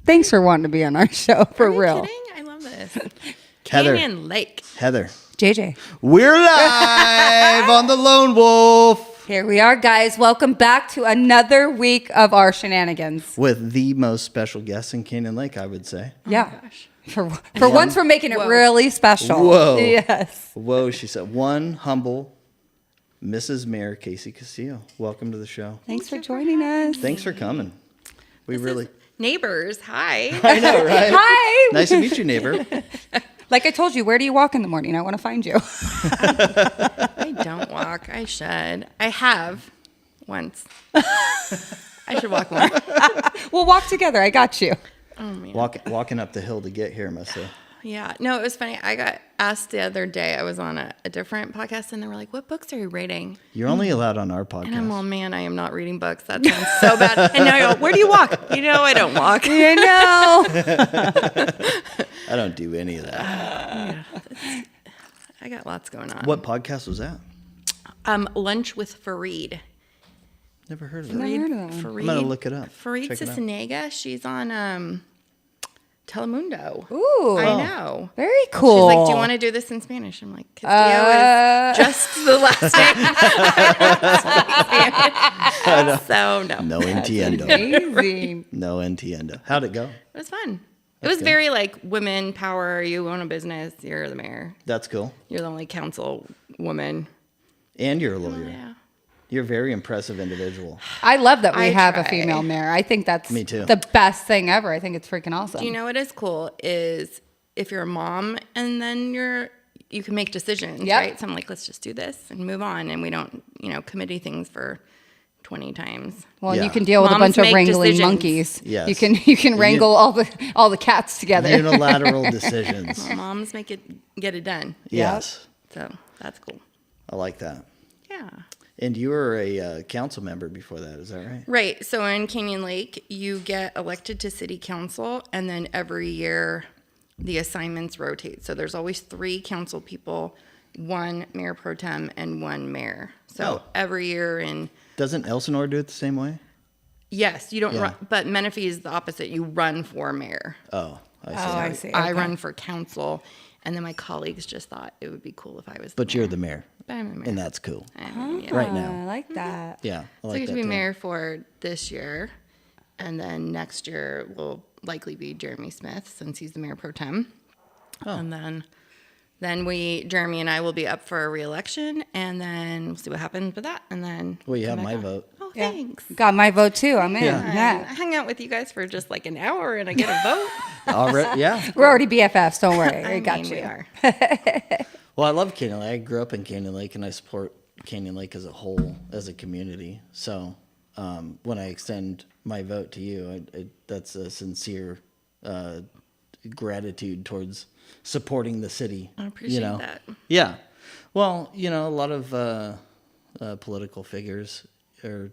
Thanks for wanting to be on our show, for real. Are you kidding? I love this. Heather. Canyon Lake. Heather. JJ. We're live on the Lone Wolf. Here we are, guys. Welcome back to another week of our shenanigans. With the most special guest in Canyon Lake, I would say. Yeah. For once, we're making it really special. Whoa. Yes. Whoa, she said. One humble Mrs. Mayor Kasey Castillo. Welcome to the show. Thanks for joining us. Thanks for coming. This is neighbors. Hi. I know, right? Hi. Nice to meet you, neighbor. Like I told you, where do you walk in the morning? I want to find you. I don't walk. I should. I have once. I should walk more. We'll walk together. I got you. Oh, man. Walking up the hill to get here, must say. Yeah. No, it was funny. I got asked the other day. I was on a different podcast, and they were like, "What books are you reading?" You're only allowed on our podcast. And I'm, well, man, I am not reading books. That sounds so bad. And now I go, "Where do you walk?" You know, I don't walk. You know. I don't do any of that. Yeah, I got lots going on. What podcast was that? Lunch with Fareed. Never heard of that. Never heard of that. Fareed. I'm going to look it up. Fareed Check it out. Cisanega. She's on Telemundo. Ooh. I know. Very cool. She's like, "Do you want to do this in Spanish?" I'm like, Castillo is just the last name. So, no. No entiendo. Amazing. No entiendo. How'd it go? It was fun. It was very like women power. You own a business. You're the mayor. That's cool. You're the only council woman. And you're a lawyer. Yeah. You're a very impressive individual. I love that we I have a try. female mayor. I think that's Me too. the best thing ever. I think it's freaking awesome. Do you know what is cool is if you're a mom and then you can make decisions, Yep. right? So I'm like, let's just do this and move on, and we don't, committee things for 20 times. Well, Yeah. you can deal with a Moms bunch of make wrangling decisions. monkeys. Yes. You can wrangle all the cats together. Unilateral decisions. Well, moms get it done. Yes. So that's cool. I like that. Yeah. And you were a council member before that, is that right? Right. So in Canyon Lake, you get elected to city council, and then every year the assignments rotate. So there's always 3 council people, 1 mayor pro tem, and 1 mayor. So every year Doesn't Elsinore do it the same way? yes, you don't Yeah. run, but Menifee is the opposite. You run for mayor. Oh, I see. I see. I Okay. run for council, and then my colleagues just thought it would be cool if I was. But you're the mayor, But I'm the mayor. and that's cool. Yeah. Right now. I like that. Yeah, I So I like get that to be too. mayor for this year, and then next year will likely be Jeremy Smith since he's the mayor pro tem. Oh. And then Jeremy and I will be up for a re-election, and then we'll see what happens with that. And then Well, you come have back my on. vote. Oh, Yeah. thanks. Got my vote too. I'm in. Yeah. Yeah. I hung out with you guys for just like an hour, and I get a vote. All right, yeah. We're already BFFs. Don't worry. I got mean, you. We are. Well, I love Canyon Lake. I grew up in Canyon Lake, and I support Canyon Lake as a whole, as a community. So when I extend my vote to you, that's a sincere gratitude towards supporting the city. I appreciate that. Yeah. Well, a lot of political figures are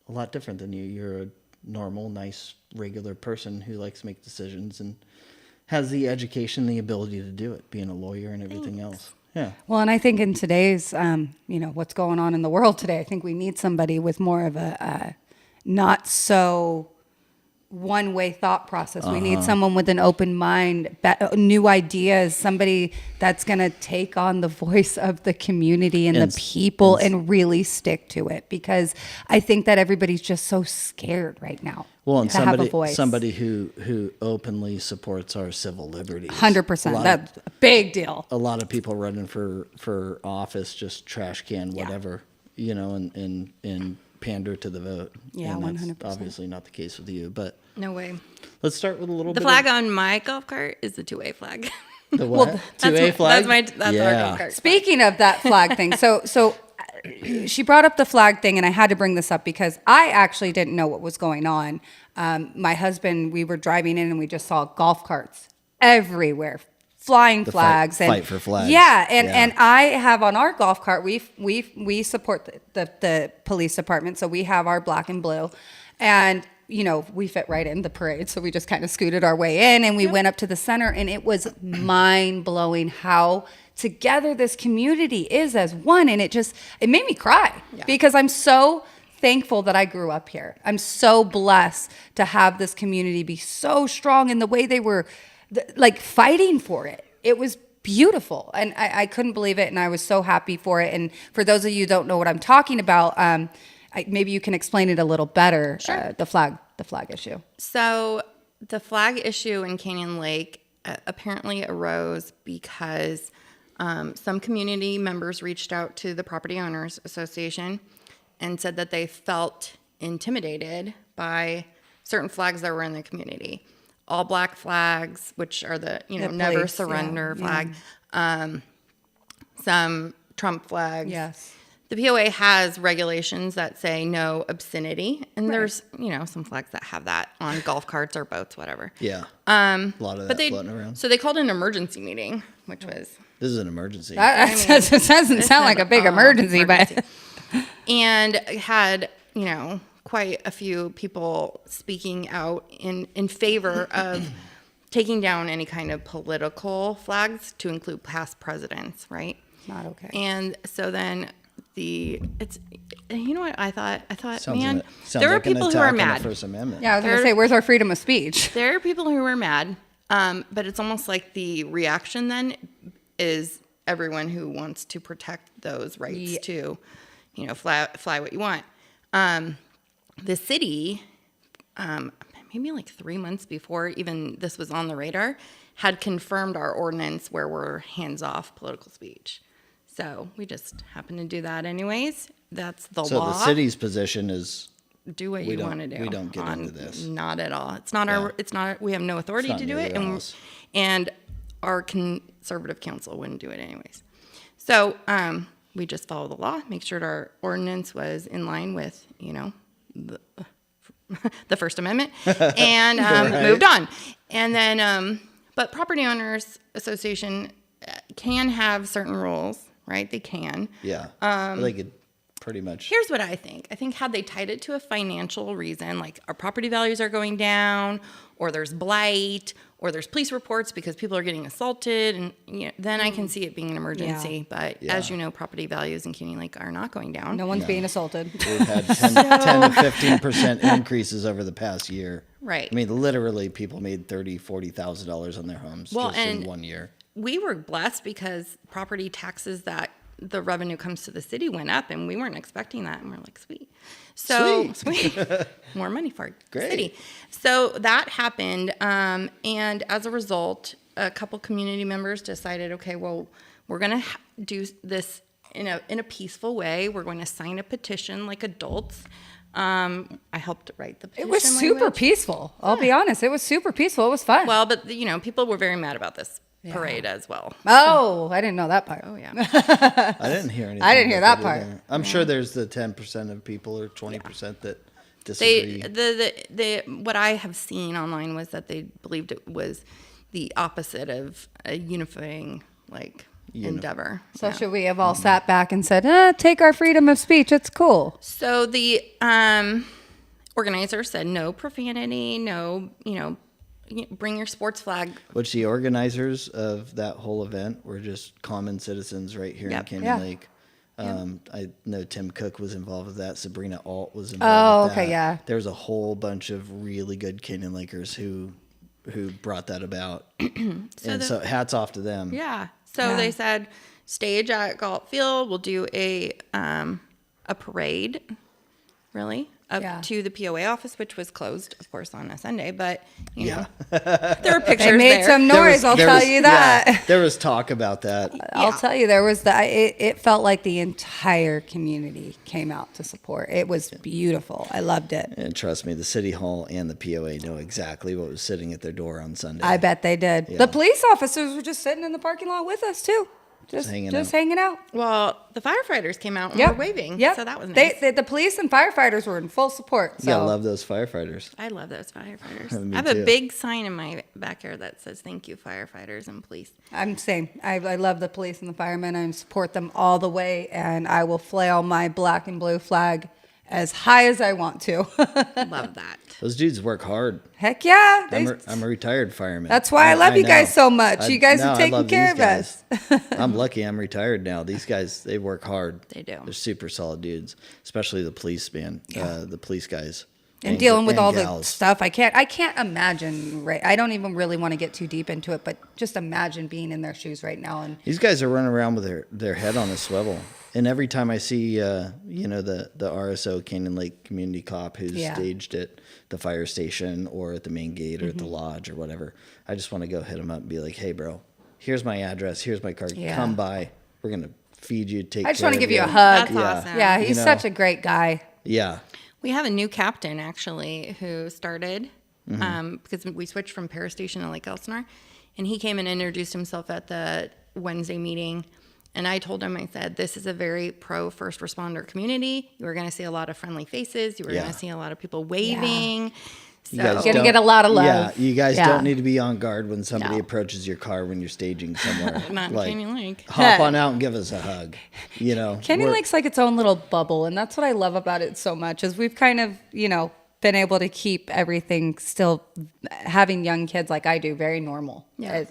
a lot different than you. You're a normal, nice, regular person who likes to make decisions and has the education, the ability to do it, being a lawyer and everything else. Yeah. Well, and I think in today's, what's going on in the world today, I think we need somebody with more of a not so one-way thought process. We need someone with an open mind, new ideas, somebody that's going to take on the voice of the community and the people and really stick to it, because I think that everybody's just so scared right now. Well, and to have a voice. somebody who openly supports our civil liberties. 100%. That's a big deal. A lot of people running for office just trash can whatever, and pander to the vote. Yeah, and that's 100%. obviously not the case with you, but No way. let's start with a little The bit flag on my golf cart is the 2A flag. the what? That's 2A flag? That's our golf cart. Speaking of that flag thing, so she brought up the flag thing, and I had to bring this up because I actually didn't know what was going on. My husband, we were driving in, and we just saw golf carts everywhere, flying flags. Fight for flags. Yeah, and I have on our golf cart, we support the police department, so we have our black and blue, and we fit right in the parade, so we just kind of scooted our way in, and we went up to the center, and it was mind-blowing how together this community is as one, and it made me cry because I'm so thankful that I grew up here. I'm so blessed to have this community be so strong in the way they were like fighting for it. It was beautiful. And I couldn't believe it. And I was so happy for it. And for those of you who don't know what I'm talking about, maybe you can explain it a little better. Sure. The flag issue. So the flag issue in Canyon Lake apparently arose because some community members reached out to the Property Owners Association and said that they felt intimidated by certain flags that were in the community. All black flags, which are the never police, surrender yeah. flag. Some Trump flags. Yes. The POA has regulations that say no obscenity, and Right. there's some flags that have that on golf carts or boats, whatever. Yeah. A lot of that floating around. So they called an emergency meeting, which was This is an emergency. It doesn't sound like a big emergency, but and had quite a few people speaking out in favor of taking down any kind of political flags to include past presidents, right? not okay. And so then what I thought, Sounds man, sounds there are like an people who are attack on the mad. First Amendment. Yeah, I was going to say, where's our freedom of speech? There are people who are mad, but it's almost like the reaction then is everyone who wants to protect those rights to, fly what you want. The city, maybe like 3 months before even this was on the radar, had confirmed our ordinance where we're hands-off political speech. So we just happened to do that anyways. That's the So law. the city's position is Do what we you don't- want to do. we don't get into this. Not at all. It's not Yeah. our. It's not. We have no authority It's not to do near it, your and house. our conservative council wouldn't do it anyways. So we just follow the law, make sure our ordinance was in line with the First Amendment, and Right. moved on. And then, but Property Owners Association can have certain rules, right? They can. yeah. They could pretty much. Here's what I think. I think had they tied it to a financial reason, like our property values are going down, or there's blight, or there's police reports because people are getting assaulted, and then I can see it being an emergency. But as Yeah. you know, property values in Canyon Lake are not going down. No one's being assaulted. We've had 10 to 15% increases over the past year. Right. I mean, literally, people made $30,000-$40,000 on their homes Well, just in and 1 year. We were blessed because property taxes that the revenue comes to the city went up, and we weren't expecting that, and we're like, sweet. So sweet. More money for the Great. city. So that happened, and as a result, a couple community members decided, okay, well, we're gonna do this in a peaceful way. We're going to sign a petition like adults. I helped write the petition. It was super language. peaceful. I'll be honest. It was super peaceful. It was fun. Well, but people were very mad about this parade as well. Oh, I didn't know that part. Oh yeah. I didn't hear anything. I didn't hear about that part. either. I'm sure there's the 10% of people or 20% that They disagree. the what I have seen online was that they believed it was the opposite of a unifying endeavor. So Yeah. should we have all sat back and said, take our freedom of speech. It's cool. So the organizer said no profanity, no bring your sports flag. Which the organizers of that whole event were just common citizens right here in Yep. Canyon Yeah. Lake. I know Tim Cook was involved with that. Sabrina Alt was Oh, involved with okay, that. yeah. There was a whole bunch of really good Canyon Lakers who brought that about. So hats off to them. Yeah. So Yeah. they said stage at Galt Field. We'll do a parade, really, up Yeah. to the POA office, which was closed, of course, on a Sunday. But Yeah. there were pictures They made there. some noise, I'll tell you that. Yeah, there was talk about that. I'll tell you, there was it felt like the entire community came out to support. It was beautiful. I loved it. And trust me, the City Hall and the POA know exactly what was sitting at their door on Sunday. I bet they did. Yeah. The police officers were just sitting in the parking lot with us too. Just hanging out. Well, the firefighters came out and Yep. were waving. Yep. So that was nice. The police and firefighters were in full support. You So gotta love those firefighters. I love those firefighters. Me I have too. a big sign in my backyard that says "Thank you, firefighters and police." I'm same. I love the police and the firemen. I support them all the way, and I will flail my black and blue flag as high as I want to. Love that. Those dudes work hard. Heck yeah. I'm a retired fireman. That's why I love you guys know. so much. You guys are taking care of us. I'm lucky I'm retired now. These guys, they work hard. They do. They're super solid dudes, especially the police, man. The police guys. And dealing with all gals. the stuff. I can't imagine, right? I don't even really want to get too deep into it, but just imagine being in their shoes right now. And These guys are running around with their head on a swivel. And every time I see, the RSO, Canyon Lake Community Cop, who's staged at the fire station or at the main gate or at the lodge or whatever, I just want to go hit him up and be like, hey, bro, here's my address. Here's my card. Yeah. Come by. We're going to feed you, take care of you. I just want to give you a hug. That's awesome. Yeah, he's such a great guy. Yeah. We have a new captain actually who started because we switched from Paris Station to Lake Elsinore, and he came and introduced himself at the Wednesday meeting. And I told him, I said, this is a very pro first responder community. You were going to see a lot of friendly faces. You were going to see a lot of people waving. So You're going to get a lot of love. Yeah, you guys don't need to be on guard when somebody approaches your car when you're staging somewhere. Not in Canyon Lake. Hop on out and give us a hug. Canyon Lake's like its own little bubble, and that's what I love about it so much is we've kind of, been able to keep everything still having young kids like I do very normal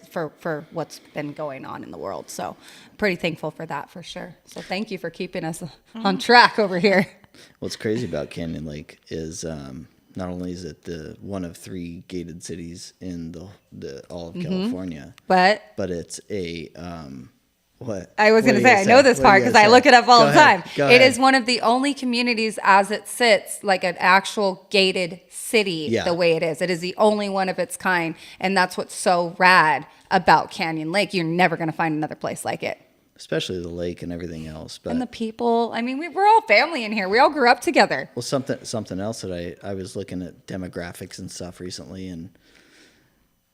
for what's been going on in the world. So pretty thankful for that for sure. So thank you for keeping us on track over here. What's crazy about Canyon Lake is not only is it the one of 3 gated cities in the all of California, but it's a what? I was going to say, I know this part because I look it up all the time. It is one of the only communities as it sits, like an actual gated city, the way it is. It is the only one of its kind. And that's what's so rad about Canyon Lake. You're never going to find another place like it. Especially the lake and everything else. But and the people, I mean, we're all family in here. We all grew up together. Well, something else that I was looking at demographics and stuff recently, and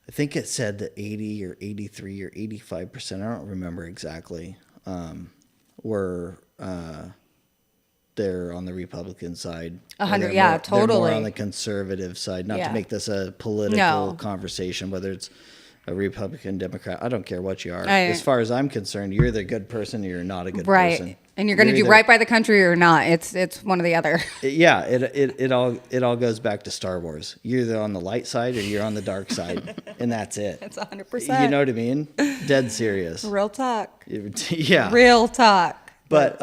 I think it said that 80 or 83 or 85%, I don't remember exactly, were they're on the Republican side. 100, They're totally. more on the conservative side, not to make this a political conversation, whether it's a Republican, Democrat. I don't care what you are. As far as I'm concerned, you're either a good person or you're not a good person. Right. And you're going to do right by the country or not. It's one or the other. It all goes back to Star Wars. You're either on the light side or you're on the dark side, and that's it. That's 100%. You know what I mean? Dead serious. Real talk. Yeah. Real talk. But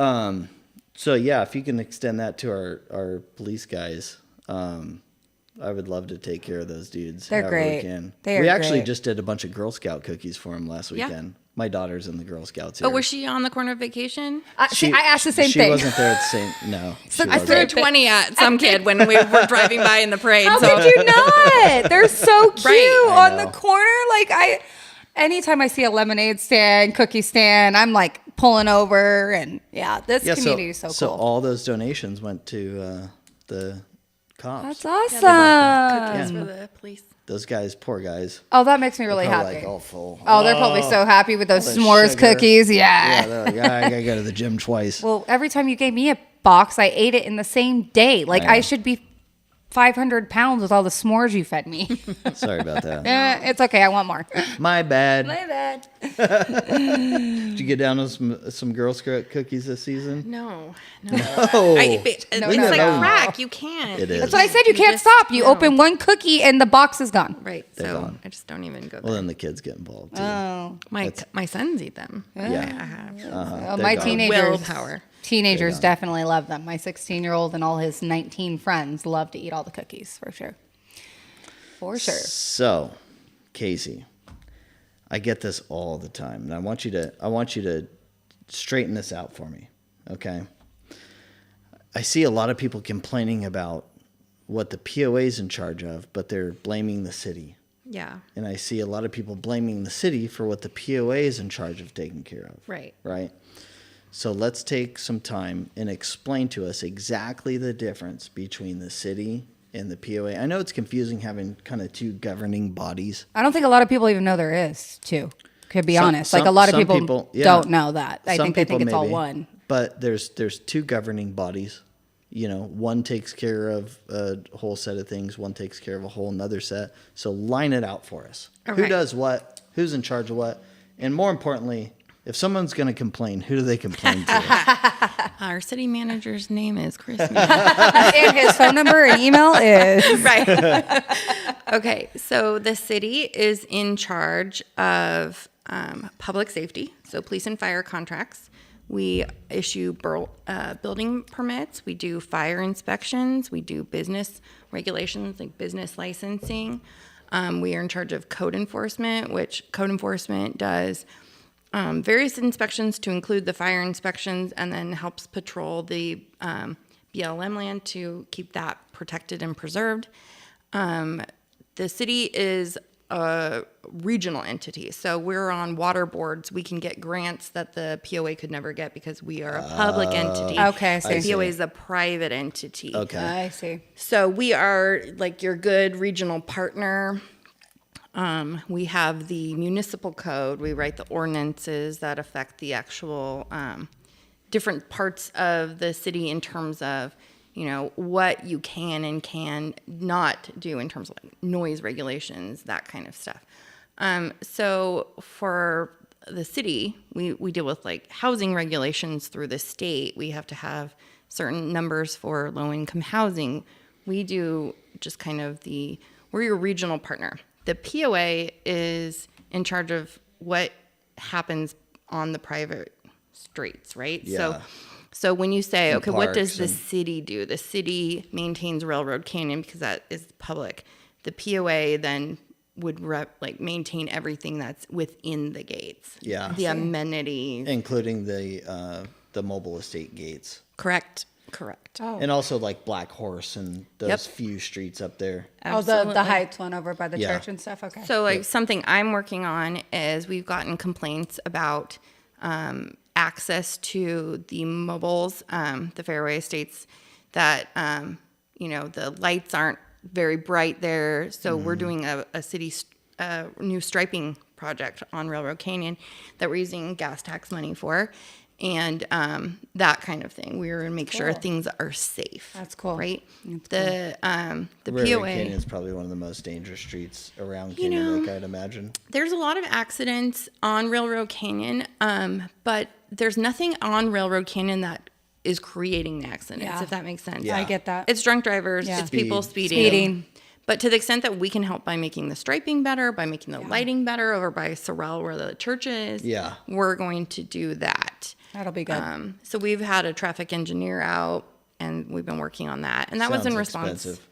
so yeah, if you can extend that to our police guys, I would love to take care of those dudes. They're great. We can. They are we actually great. just did a bunch of Girl Scout cookies for them last weekend. My daughter's in the Girl Scouts here. Oh, was she on the corner of vacation? See, I asked the same thing. She wasn't there at the same. No. So I threw 20 at some kid when we were driving by in the parade. How could you not? They're so cute Right. on the corner. Like anytime I see a lemonade stand, cookie stand, I'm like pulling over. And this community is so cool. So all those donations went to the cops. That's awesome. Cookies for the police. Those guys, poor guys. Oh, that makes me really They're happy. like all full. Oh, they're probably so happy with those the s'mores sugar. cookies. Yeah, they're like, I gotta go to the gym twice. Well, every time you gave me a box, I ate it in the same day. Like I should be 500 pounds with all the s'mores you fed me. Sorry about that. It's okay. I want more. My bad. My bad. Did you get down to some Girl Scout cookies this season? No. Oh, It's like crack. You can't. It is. That's what I said. You can't just- stop. You no. open one cookie and the box is gone. Right. They're So gone. I just don't even go Well, there. then the kids get involved too. Oh, My sons eat them. Yeah. I have. well, They're my gone. Willpower. teenagers definitely love them. My 16-year-old and all his 19 friends love to eat all the cookies for sure. For sure. So, Casey, I get this all the time, and I want you to straighten this out for me, okay? I see a lot of people complaining about what the POA is in charge of, but they're blaming the city. Yeah. And I see a lot of people blaming the city for what the POA is in charge of taking care of. Right. Right? So let's take some time and explain to us exactly the difference between the city and the POA. I know it's confusing having kind of two governing bodies. I don't think a lot of people even know there is, too. To be honest. Like a lot of some people yeah. don't know that. I Some think they people think it's all maybe. one. But there's two governing bodies. You know, one takes care of a whole set of things, one takes care of a whole another set. So line it out for us. Okay. Who does what? Who's in charge of what? And more importantly, If someone's going to complain, who do they complain to? Our city manager's name is Chris. And his phone number and email is Right. Okay, so the city is in charge of public safety, so police and fire contracts. We issue building permits. We do fire inspections. We do business regulations, like business licensing. We are in charge of code enforcement, which code enforcement does various inspections to include the fire inspections, and then helps patrol the BLM land to keep that protected and preserved. The city is a regional entity, so we're on water boards. We can get grants that the POA could never get because we are a public entity. Okay, I see. The POA is a private entity. Okay. I see. So we are like your good regional partner. We have the municipal code. We write the ordinances that affect the actual different parts of the city in terms of, you know, what you can and can not do in terms of like noise regulations, that kind of stuff. So for the city, we deal with like housing regulations through the state. We have to have certain numbers for low-income housing. We do just kind of we're your regional partner. The POA is in charge of what happens on the private streets, right? Yeah. So when you say, okay, what does the parks city do? The city maintains Railroad Canyon because that is public. The POA then would maintain everything that's within the gates. Yeah. The amenities. Including the mobile estate gates. Correct. Oh, And also like Black Horse and those Yep. few streets up there. oh the Heights one over by the Yeah. church and stuff. Okay. So like something I'm working on is we've gotten complaints about access to the mobiles, the fairway estates, that the lights aren't very bright there. So we're doing a city new striping project on Railroad Canyon that we're using gas tax money for, and that kind of thing. We're gonna make sure things are safe. That's cool. right? That's The Railroad POA. Canyon is probably one of the most dangerous streets around Canyon Lake, I'd imagine. There's a lot of accidents on Railroad Canyon, but there's nothing on Railroad Canyon that is creating the accidents, Yeah. if that makes sense. Yeah. I get that. It's drunk drivers, Yeah. it's people Speed. speeding. But to the extent that we can help by making the striping better, by making the lighting better over by Sorrel where the church is, Yeah. we're going to do that. That'll be good. So we've had a traffic engineer out, and we've been working on that. And that was in Sounds response. expensive.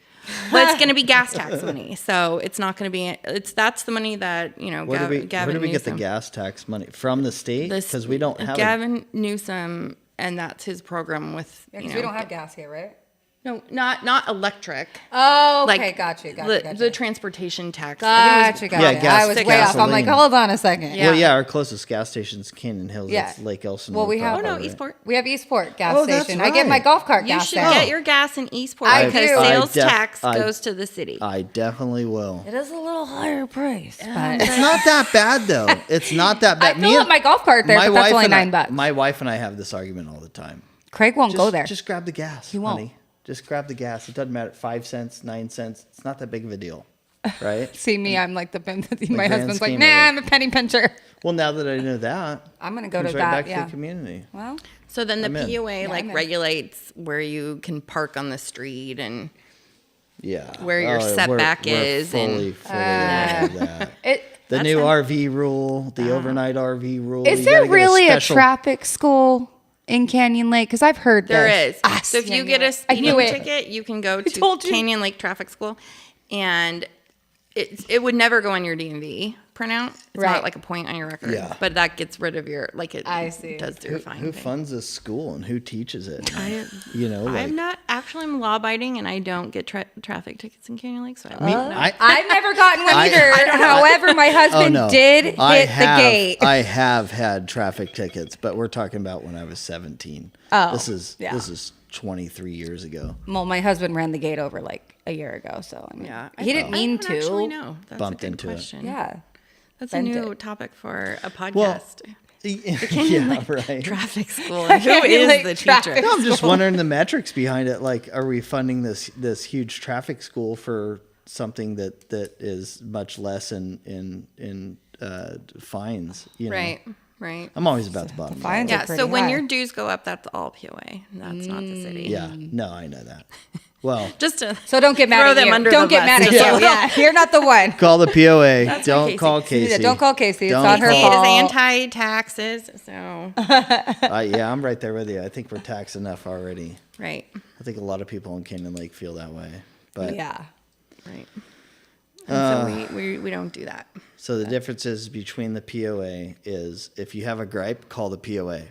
Well, it's going to be gas tax money, so it's not going to be. That's the money that Where do we Gavin get the Newsom. gas tax money? From the state? This- Because we don't have Gavin Newsom, and that's his program with. Yeah, because we don't have gas here, right? No, not electric. Oh, okay, Like gotcha. The transportation tax. Gotcha. Yeah, gas- I was way off. I'm like, gasoline. hold on a second. Yeah. Well, yeah, our closest gas station's Canyon Hills. Yeah. It's Lake Elsinore. Well, we have- Oh no, proper, right? Eastport. We have Eastport gas Oh, that's station. I get my right. golf cart You gas should there. get your gas in Eastport I because do. sales I tax I- goes to the city. I definitely will. It is a little higher price, but It's not that bad though. It's not that I bad. fill up my golf cart there, but that's only and I- $9. My wife and I have this argument all the time. Craig won't go there. Just grab the gas, He won't. honey. Just grab the gas. It doesn't matter. 5 cents, 9 cents. It's not that big of a deal, right? See me, I'm like my grand husband's like, scheme nah, of it. I'm a penny pincher. Well, now that I know that, I'm gonna go comes to right that. back to Yeah. the community. Well, So then the I'm in. POA I'm in. regulates where you can park on the street and Yeah. Where your setback is fully, and- fully aware of that. The That's new fine. RV rule, the overnight RV rule. is you there gotta get really a special- traffic school in Canyon Lake? Because I've heard there this. is. Ah, So if see, I you knew get a it. I knew speeding it. ticket, you can go told to you. Canyon Lake Traffic School, and it would never go on your DMV printout. It's Right. not like a point on your record, Yeah. but that gets rid of your I see. does your fine. Who thing. funds this school and who teaches it? I- You know, like, I'm not actually I'm law abiding, and I don't get traffic tickets in Canyon Lake, so I don't know. I've never gotten one I- either. However, my husband did hit I the gate. I have had traffic tickets, but we're talking about when I was 17. Oh, this is yeah. 23 years ago. Well, my husband ran the gate over like a year ago, so I mean, Yeah, he didn't mean I don't actually to. know. That's Bumped a good into it. question. Yeah, That's a bent new it. topic for a podcast. Well, yeah, right. Traffic school. And who Canyon is Lake the traffic teacher? No, I'm just wondering the metrics behind it. Like, are we funding this huge traffic school for something that is much less in fines? You know? Right. Right. I'm always about the bottom fines dollar. are Yeah. pretty So when high. your dues go up, that's all POA. That's not the city. Yeah, no, I know that. Well, Just to So don't get mad throw at them you. under Don't the get bus mad at just a you. little. Yeah, you're not the one. call the POA. That's Don't Casey. call Casey. Don't call Casey. It's Don't not her Casey fault. is anti-taxes, so Yeah, I'm right there with you. I think we're taxed enough already. right, I think a lot of people in Canyon Lake feel that way. But Yeah. right. And so we don't do that. so the differences between the POA is if you have a gripe, call the POA.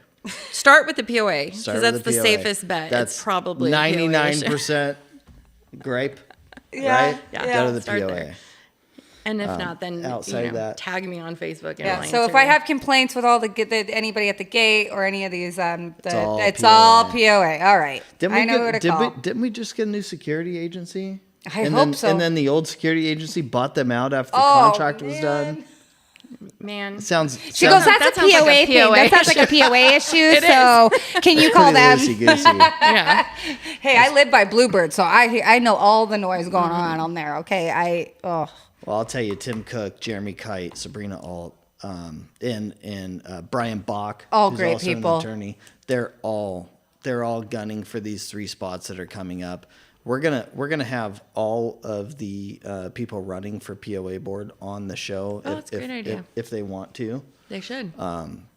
Start with the POA because Start that's with the POA. safest bet. That's It's probably a POA issue. 99% gripe. Yeah, Right? yeah. Go to the Start POA. there. And if not, then outside that- tag me on Facebook. And Yeah. I'll So if answer I you. have complaints with anybody at the gate or any of these, it's all all POA. POA. All right. I know who to call. Didn't we just get a new security agency? I and hope then, so. And then the old security agency bought them out after the Oh, contract was man. done. man, Sounds. She goes, that's That a sounds like POA a thing. POA That sounds like a POA issue. So can you call them? Loosey-goosey. yeah, Hey, I live by Bluebird, so I know all the noise going on there. Okay, Well, I'll tell you, Tim Cook, Jeremy Kite, Sabrina Alt, and Brian Bach, All who's great also people. an attorney. They're all gunning for these 3 spots that are coming up. We're gonna have all of the people running for POA board on the show. Oh, that's a great idea. If they want to. they should.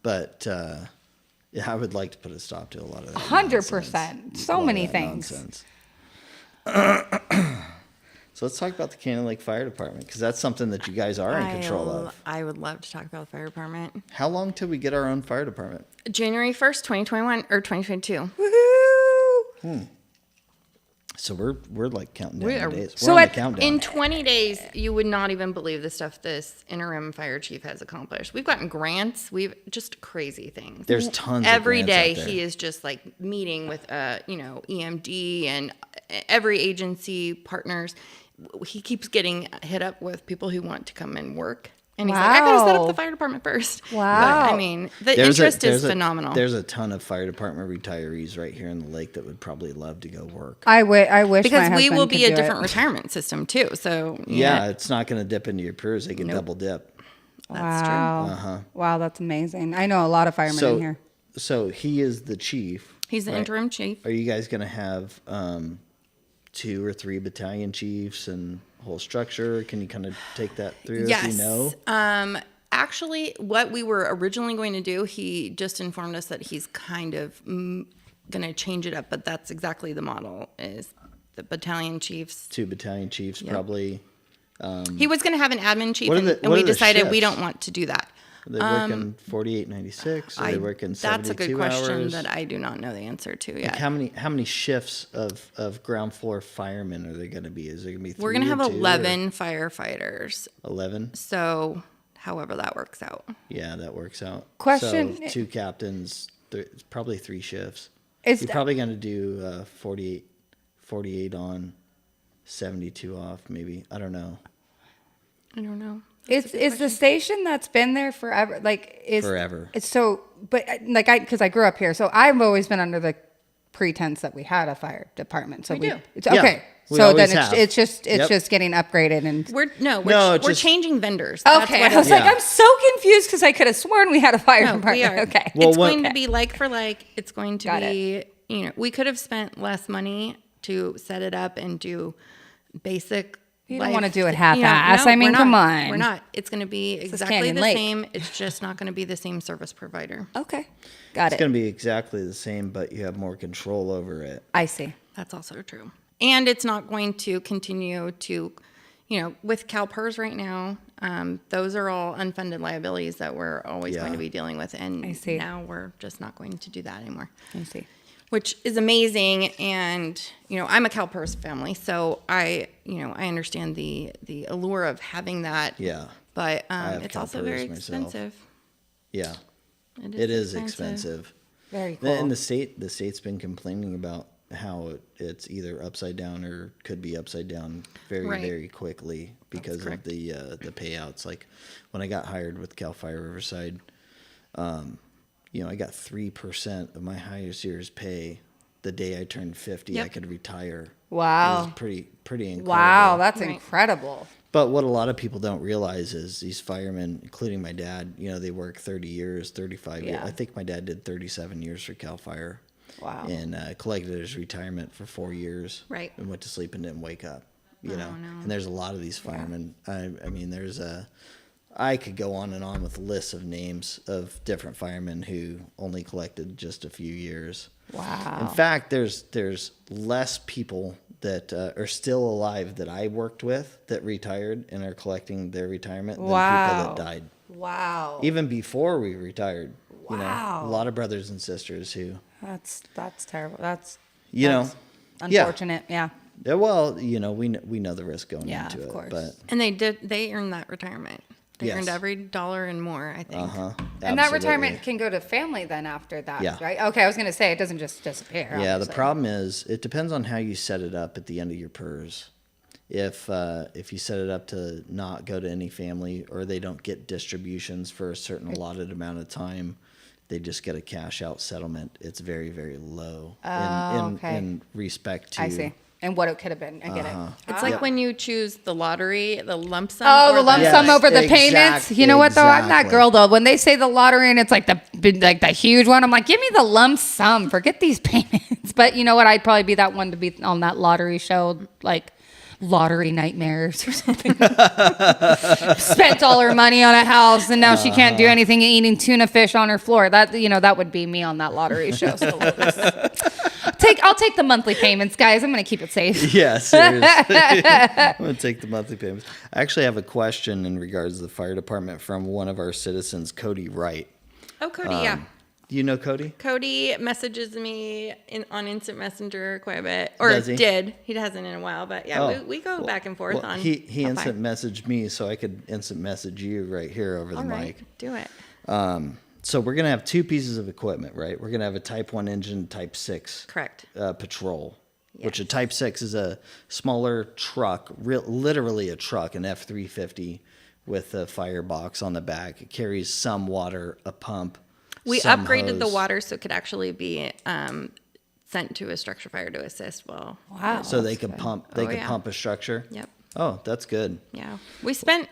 But yeah, I would like to put a stop to a lot of that. 100%. nonsense. So A lot of many that things. nonsense. So let's talk about the Canyon Lake Fire Department because that's something that you guys are in control of. I would love to talk about the fire department. How long till we get our own fire department? January 1st, 2021 or 2022. Woohoo! So we're like counting down We the are- days. So We're on at- the countdown. In 20 days, you would not even believe the stuff this interim fire chief has accomplished. We've gotten grants. We've just crazy things. There's tons of Every grants out day there. he is just like meeting with, EMD and every agency partners. He keeps getting hit up with people who want to come and work. And he's like, I got to set up Wow. the fire department first. Wow. But, I mean, the interest is phenomenal. There's a ton of fire department retirees right here in the lake that would probably love to go work. I wish because my we husband will could be a do different it. retirement system too. So Yeah, it's not going to dip into your PERS. They can double dip. that's true. Wow. Wow, that's amazing. I know a lot of firemen in here. So he is the chief. He's the right? interim chief. Are you guys going to have 2 or 3 battalion chiefs and whole structure? Can you kind of take that through Yes. if you know? Actually, what we were originally going to do, he just informed us that he's kind of going to change it up, but that's exactly the model is the battalion chiefs. 2 battalion chiefs, probably. He was going to have an admin chief, What are and, the- and what we are the decided we shifts? don't want to do that. Are they working 48.96? Are they working 72 That's a good question hours? that I do not know the answer to yet. Like how many shifts of ground floor firemen are there going to be? Is there going to be 3 We're going to have or 2 or 11 firefighters. 11? So, however that works out. Yeah, that works out. Question- So 2 captains, probably 3 shifts. Is You're probably going to do 48 on, 72 off, maybe. I don't know. I don't know. Is the station that's been there forever? Forever. It's so, but because I grew up here, so I've always been under the pretense that we had a fire department. So We do. It's, Yeah, okay. we So then always have. it's just Yep. getting upgraded and. We're No, it's we're just- changing vendors. That's Okay, what I was it like, Yeah. I'm so confused because I could have sworn we had a fire No, department. we are. Okay. Well, It's when- going to be like for like. It's going to Got be, we could have spent less money to set it up and do basic. You don't life- wanna do it half-ass. I mean, we're come not. on. We're not. It's going to be exactly Canyon the Lake. same. It's just not going to be the same service provider. Okay. Got It's it. going to be exactly the same, but you have more control over it. I see. That's also true. And it's not going to continue to, with CalPERS right now, those are all unfunded liabilities that we're always going Yeah. to be dealing with. And I see. now we're just not going to do that anymore. I see. Which is amazing. And, I'm a CalPERS family, so I understand the allure of having that. Yeah. But have it's also very CalPERS myself. expensive. Yeah. It is expensive. Very cool. And the state's been complaining about how it's either upside down or could be upside down very, Right. very quickly because of correct. the payouts. Like when I got hired with Cal Fire Riverside, I got 3% of my highest year's pay the day I turned 50, I Yep. could retire. Wow. It was pretty incredible. Wow, that's Right. incredible. But what a lot of people don't realize is these firemen, including my dad, they work 30 years, 35 years. Yeah. I think my dad did 37 years for CAL FIRE. Wow. And collected his retirement for 4 years. Right. And went to sleep and didn't wake up. You know. no. And there's a lot of these firemen. I mean, I could go on and on with lists of names of different firemen who only collected just a few years. Wow. In fact, there's less people that are still alive that I worked with that retired and are collecting their retirement than people that died. Wow. Even before we retired. Wow. A lot of brothers and sisters who, That's terrible. That's yeah. unfortunate. Yeah. Yeah, well, we know the risk going Yeah, into of it, course. but And they earned that retirement. They Yes. earned every dollar and more, I think. And that retirement can go to family then after that, Yeah. right? Okay, I was going to say it doesn't just disappear. Yeah, the obviously. problem is it depends on how you set it up at the end of your PERS. If you set it up to not go to any family or they don't get distributions for a certain allotted amount of time, they just get a cash out settlement. It's very, very low okay. in respect to. I see. And what it could have been. I get it. It's like when you choose the lottery, the lump sum. Oh, or the lump Yes, sum over the payments. You know what though? I'm that exactly. girl though. When they say the lottery and it's like the huge one, I'm like, give me the lump sum. Forget these payments. But you know what? I'd probably be that one to be on that lottery show, like Lottery Nightmares or something. Spent all her money on a house and now she can't do anything eating tuna fish on her floor. That would be me on that lottery show. So I'll take the monthly payments, guys. I'm going to keep it safe. Yeah, seriously. I'm going to take the monthly payments. I actually have a question in regards to the fire department from one of our citizens, Cody Wright. Oh, Cody, yeah. Do you know Cody? Cody messages me on Instant Messenger quite a bit. Or Does he? did. He hasn't in a while, but yeah, Oh. we go back and forth Well, on. he on instant fire. messaged me so I could instant message you right here over the All right, mic. do it. So we're going to have two pieces of equipment, right? We're going to have a Type 1 engine, Type 6 Correct. patrol, which a Yes. Type 6 is a smaller truck, literally a truck, an F-350 with a firebox on the back. It carries some water, a pump. We some upgraded the hose. water so it could actually be sent to a structure fire to assist. Well, Wow. So they could pump. They Oh, could yeah. pump a structure. Yep. Oh, that's good. Yeah, we spent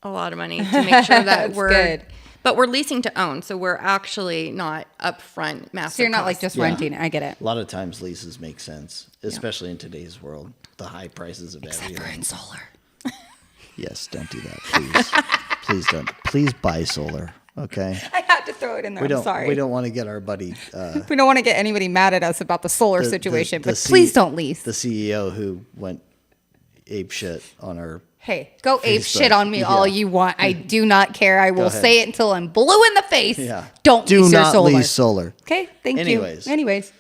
a lot of money to make sure that That's we're good. but we're leasing to own, so we're actually not upfront massive. So you're not like costs. just Yeah. renting. I get it. A lot of times leases make sense, especially in today's world. The high prices of everything. solar. Yes, don't do that, please. Please don't. Please buy solar. Okay. I had to throw it in there. We don't. I'm sorry. We don't want to get our buddy. We don't want to get anybody mad at us about the solar situation, but C- please don't lease. The CEO who went ape shit on our. Hey, go ape Facebook. shit on me all Yeah. you want. I do not care. I will ahead. say it until I'm blue in the face. Yeah. Don't Do lease your not solar. lease solar. Okay, thank Anyways. you. Anyways.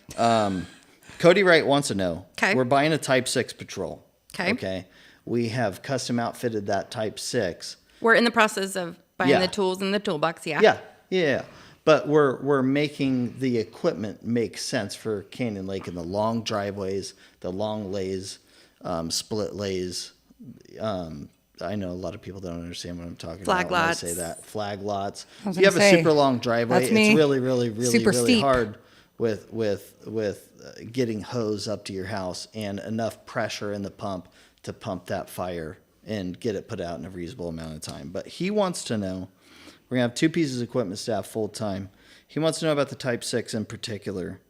Cody Wright wants to know. 'Kay. We're buying a Type 6 patrol. 'Kay. Okay. We have custom outfitted that Type 6. We're in the process of buying Yeah. the tools in the toolbox. Yeah. Yeah. But we're making the equipment make sense for Canyon Lake and the long driveways, the long lays, split lays. I know a lot of people don't understand what I'm talking Flag about when I lots. say that. Flag lots. was If you have gonna a say, super long driveway, that's it's me. really, really, really, Super really steep. hard with getting hose up to your house and enough pressure in the pump to pump that fire and get it put out in a reasonable amount of time. But he wants to know, we're going to have two pieces of equipment staff full time. He wants to know about the Type 6 in particular.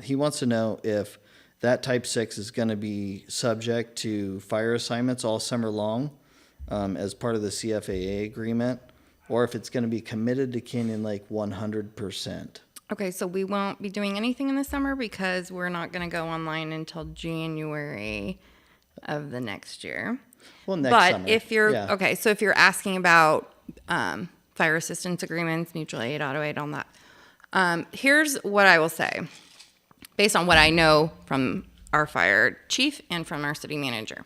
He wants to know if that Type 6 is going to be subject to fire assignments all summer long as part of the CFAA agreement, or if it's going to be committed to Canyon Lake 100%. Okay, so we won't be doing anything in the summer because we're not going to go online until January of the next year. Well, next But summer. if you're Yeah. okay, so if you're asking about fire assistance agreements, mutual aid, auto aid, on that, here's what I will say, based on what I know from our fire chief and from our city manager.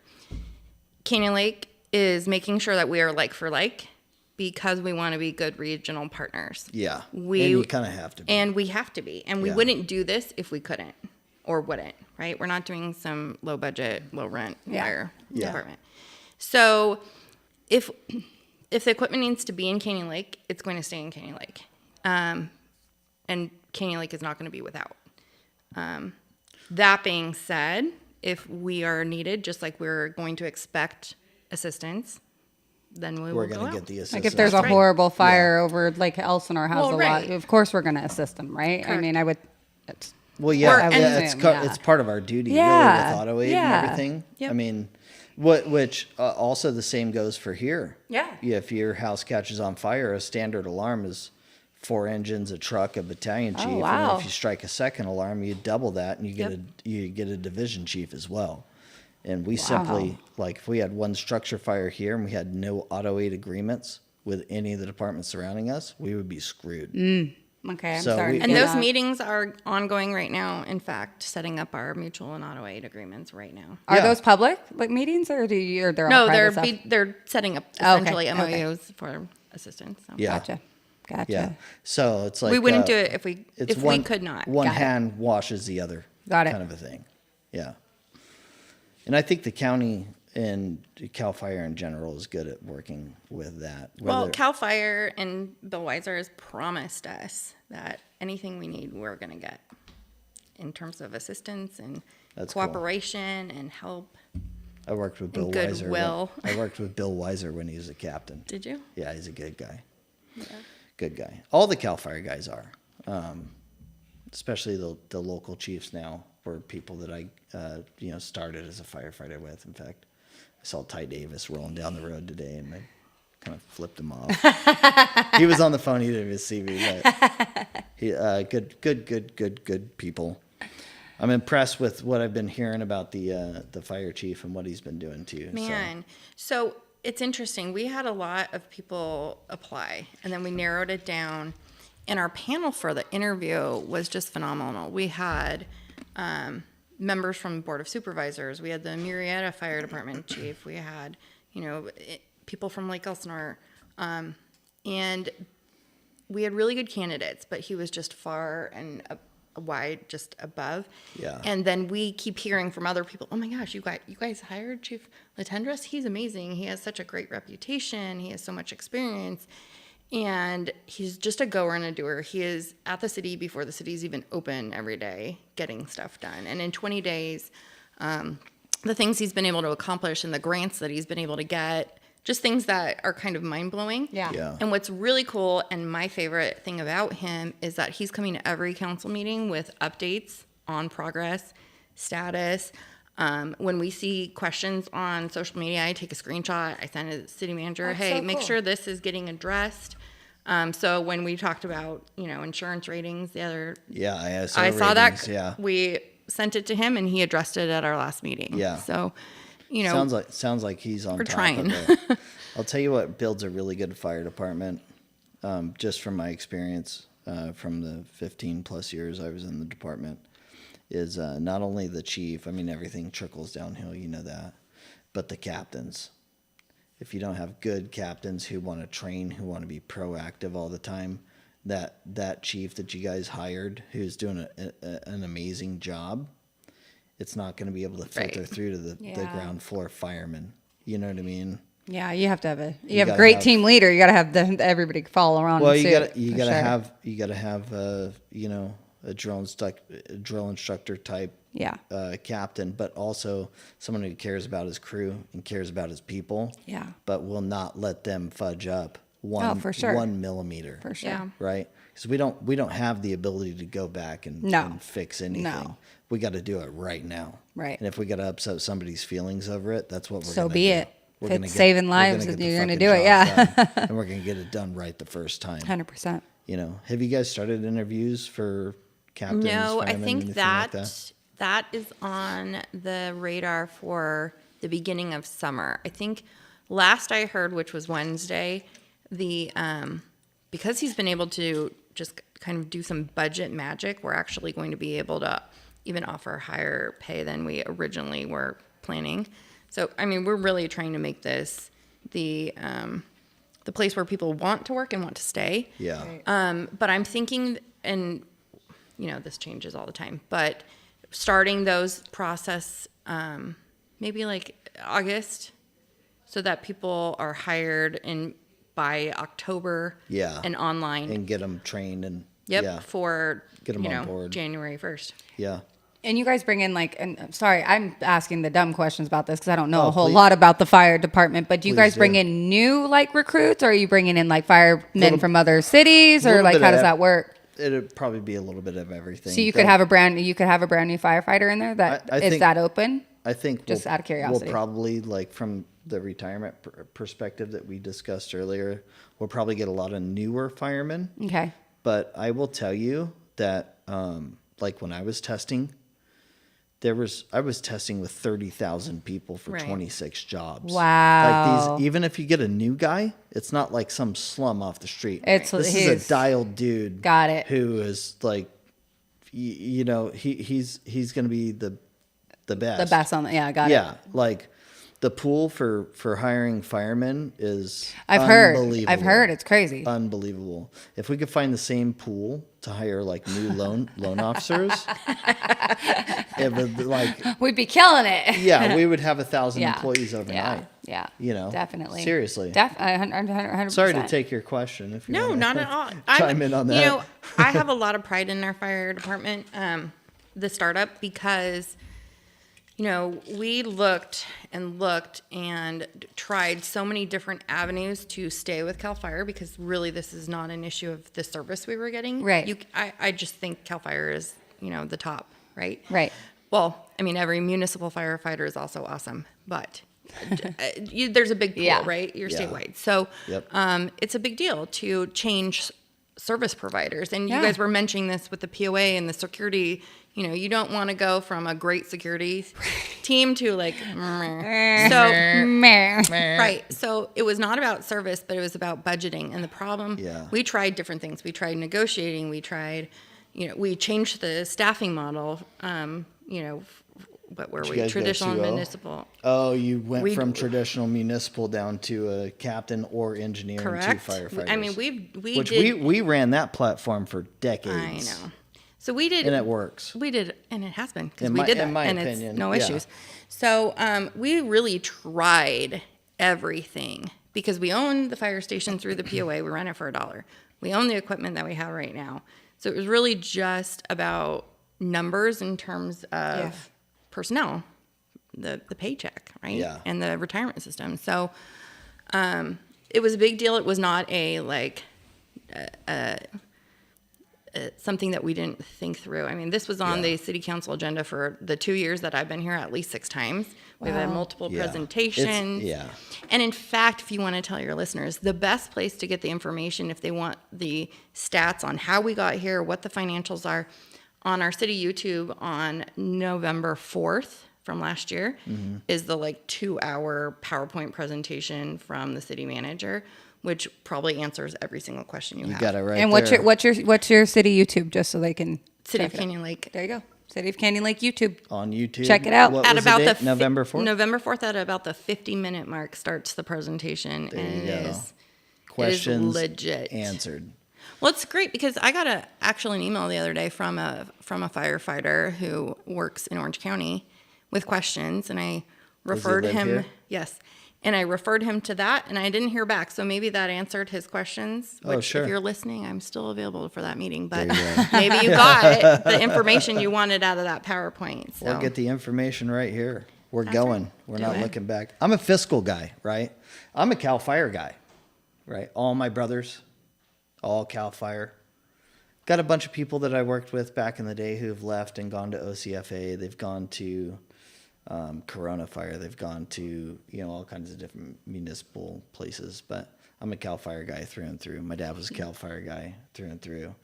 Canyon Lake is making sure that we are like for like because we want to be good regional partners. Yeah. We and you kind of have to be. And we have to be. And we Yeah. wouldn't do this if we couldn't or wouldn't, right? We're not doing some low budget, low rent fire Yeah. department. So if the equipment needs to be in Canyon Lake, it's going to stay in Canyon Lake. And Canyon Lake is not going to be without. That being said, if we are needed, just like we're going to expect assistance, then we We're will go going to out. get the assistance. Like if there's a That's right. horrible fire over like Elsinore has Well, a right. lot, of course we're going to assist them, right? I Correct. mean, I would. It's, Well, yeah, Or- and- it's part of our duty, Yeah, really, with auto aid yeah. and everything. Yep. I mean, which also the same goes for here. Yeah. If your house catches on fire, a standard alarm is 4 engines, a truck, a battalion chief. And wow. then if you strike a second alarm, you double that, and you get Yep. you get a division chief as well. And we simply, like, if we had one structure fire here and we had no auto aid agreements with any of the departments surrounding us, we would be screwed. okay, I'm So sorry. we- to And hear those that. meetings are ongoing right now. In fact, setting up our mutual and auto aid agreements right now. Are Yeah. those public like meetings or or they're all No, private they're stuff? they're setting up Oh, okay, essentially okay. MOUs for assistance. So. Yeah. Gotcha. Yeah. So it's like We wouldn't do it if we one, could not. One Got it. hand washes the other. Got it. Kind of a thing. Yeah. And I think the county and Cal Fire in general is good at working with that. Well, Whether- Cal Fire and Bill Weiser has promised us that anything we need, we're going to get in terms of assistance and That's cool. cooperation and help. I worked with Bill and Weiser. goodwill. I worked with Bill Weiser when he was a captain. Did you? Yeah, he's a good guy. Good guy. All the Cal Fire guys are, especially the local chiefs now were people that I started as a firefighter with. In fact, I saw Ty Davis rolling down the road today, and I kind of flipped him off. He was on the phone. He didn't even see me, but he good people. I'm impressed with what I've been hearing about the fire chief and what he's been doing too. Man, so it's interesting. We had a lot of people apply, and then we narrowed it down. And our panel for the interview was just phenomenal. We had members from the Board of Supervisors. We had the Murrieta Fire Department chief. We had, people from Lake Elsinore. And we had really good candidates, but he was just far and wide, just above. Yeah. And then we keep hearing from other people, oh my gosh, you guys hired Chief Latendresse? He's amazing. He has such a great reputation. He has so much experience. And he's just a goer and a doer. He is at the city before the city's even open every day, getting stuff done. And in 20 days, the things he's been able to accomplish and the grants that he's been able to get, just things that are kind of mind-blowing. Yeah. Yeah. And what's really cool and my favorite thing about him is that he's coming to every council meeting with updates on progress, status. When we see questions on social media, I take a screenshot. I send it to the city manager. That's Hey, so make cool. sure this is getting addressed. So when we talked about, insurance ratings the other, Yeah, I saw that. ratings, Yeah. We sent it to him and he addressed it at our last meeting. Yeah. So, Sounds like he's on we're top trying. of it. I'll tell you what builds a really good fire department, just from my experience from the 15 plus years I was in the department, is not only the chief. I mean, everything trickles downhill, you know that, but the captains. If you don't have good captains who want to train, who want to be proactive all the time, that chief that you guys hired, who's doing an amazing job, it's not going to be able to filter Right. through to the Yeah. ground floor firemen. You know what I mean? Yeah, you have to have You have a gotta great have- team leader. You got to have everybody follow around. Well, in you suit, got for sure. to have a drill instructor type Yeah. captain, but also someone who cares about his crew and cares about his people. Yeah. But will not let them fudge up for sure. 1 millimeter. For sure. Yeah. Right? Because we don't have the ability to go back and, No. and fix anything. No. We got to do it right now. Right. And if we got to upset somebody's feelings over it, that's what we're So gonna be do. it. We're If gonna it's get- saving we're lives, get the you're gonna fucking do it, job yeah. done, and we're gonna get it done right the first time. 100%. Have you guys started interviews for captains? No, I firemen, think anything like that is on the radar for the beginning of summer. I think last I heard, which was Wednesday, because he's been able to just kind of do some budget magic, we're actually going to be able to even offer higher pay than we originally were planning. So, I mean, we're really trying to make this the place where people want to work and want to stay. Yeah. But I'm thinking, and this changes all the time, but starting those process maybe like August, so that people are hired by October. Yeah. And online. And get them trained and Yep. yeah. For Get 'em on board. January 1st. Yeah. And you guys bring in like, and I'm sorry, I'm asking the dumb questions about this because I don't know Oh, a whole please. lot about the fire department. But do you Please guys do. bring in new like recruits, or are you bringing in like firemen from other cities, or little like bit how of does that work? It'd probably be a little bit of everything. So you could have a brand new firefighter in there. I Is think- that open? I think Just out of curiosity. we'll probably, like, from the retirement perspective that we discussed earlier, we'll probably get a lot of newer firemen. Okay. But I will tell you that, like, when I was testing, I was testing with 30,000 people for Right. 26 jobs. Wow. Like even if you get a new guy, it's not like some slum off the street. This is is a dialed dude. Got it. Who is like, you know, he's going to be the best. The best on the, yeah, got it. Yeah, like the pool for hiring firemen is I've unbelievable. heard it's crazy. Unbelievable. If we could find the same pool to hire like new loan officers, it would like We'd be killing it. yeah, we would have 1,000 Yeah. employees overnight. Yeah. You know, Definitely. Seriously. 100%. Sorry to take your question. If you No, wanna not at all. Chime in on that. You know, I have a lot of pride in our fire department, the startup, because, you know, we looked and tried so many different avenues to stay with CAL FIRE, because really this is not an issue of the service we were getting. Right. I just think CAL FIRE is, you know, the top, right? Right. Well, I mean, every municipal firefighter is also awesome, but there's a big pool, Yeah. right? You're Yeah. statewide. So Yep. it's a big deal to change service providers. And Yeah. you guys were mentioning this with the POA and the security. You know, you don't want to go from a great security team to like, right. So it was not about service, but it was about budgeting. And the problem, Yeah. we tried different things. We tried negotiating. We tried, you know, we changed the staffing model, you know, what were you we? guys go Traditional and 2-0? municipal. Oh, you went We- from traditional municipal down to a captain or engineer Correct. and 2 firefighters. I mean, which did. we ran that platform for I decades. know. So we did, And it works. We did, and it has been, because In we my- did that, in my and opinion, it's no yeah. issues. So we really tried everything, because we own the fire station through the POA. We run it for $1. We own the equipment that we have right now. So it was really just about numbers in terms of personnel, the paycheck, right? Yeah. And the retirement system. So it was a big deal. It was not a like something that we didn't think through. I mean, this was on the city council agenda for the 2 years that I've been here, at least 6 times. We've had multiple Yeah. presentations. Yeah. And in fact, if you want to tell your listeners, the best place to get the information, if they want the stats on how we got here, what the financials are, on our city YouTube on November 4th from last year, is the like 2-hour PowerPoint presentation from the city manager, which probably answers every single question you You have. got it right And there. what's your city YouTube, just so they can City check of it out. Canyon Lake. There you go. City of Canyon Lake YouTube. On YouTube. Check it out. What At was about date? the November 4th? November 4th, at about the 50-minute mark, starts the presentation, There and you it go. is Questions legit. answered. Well, it's great, because I got actually an email the other day from a firefighter who works in Orange County with questions, and I referred live him. here? Yes, and I referred him to that, and I didn't hear back. So maybe that answered his questions. Oh, Which, sure. if you're listening, I'm still available for that meeting. But There you go. maybe you got the information you wanted out of that PowerPoint. So. We'll get the information right here. We're That's going. right. We're Do not it. looking back. I'm a fiscal guy, right? I'm a CAL FIRE guy, right? All my brothers, all CAL FIRE. Got a bunch of people that I worked with back in the day who've left and gone to OCFA. They've gone to Corona Fire. They've gone to, you know, all kinds of different municipal places. But I'm a CAL FIRE guy through and through. My dad was a CAL FIRE guy through and through.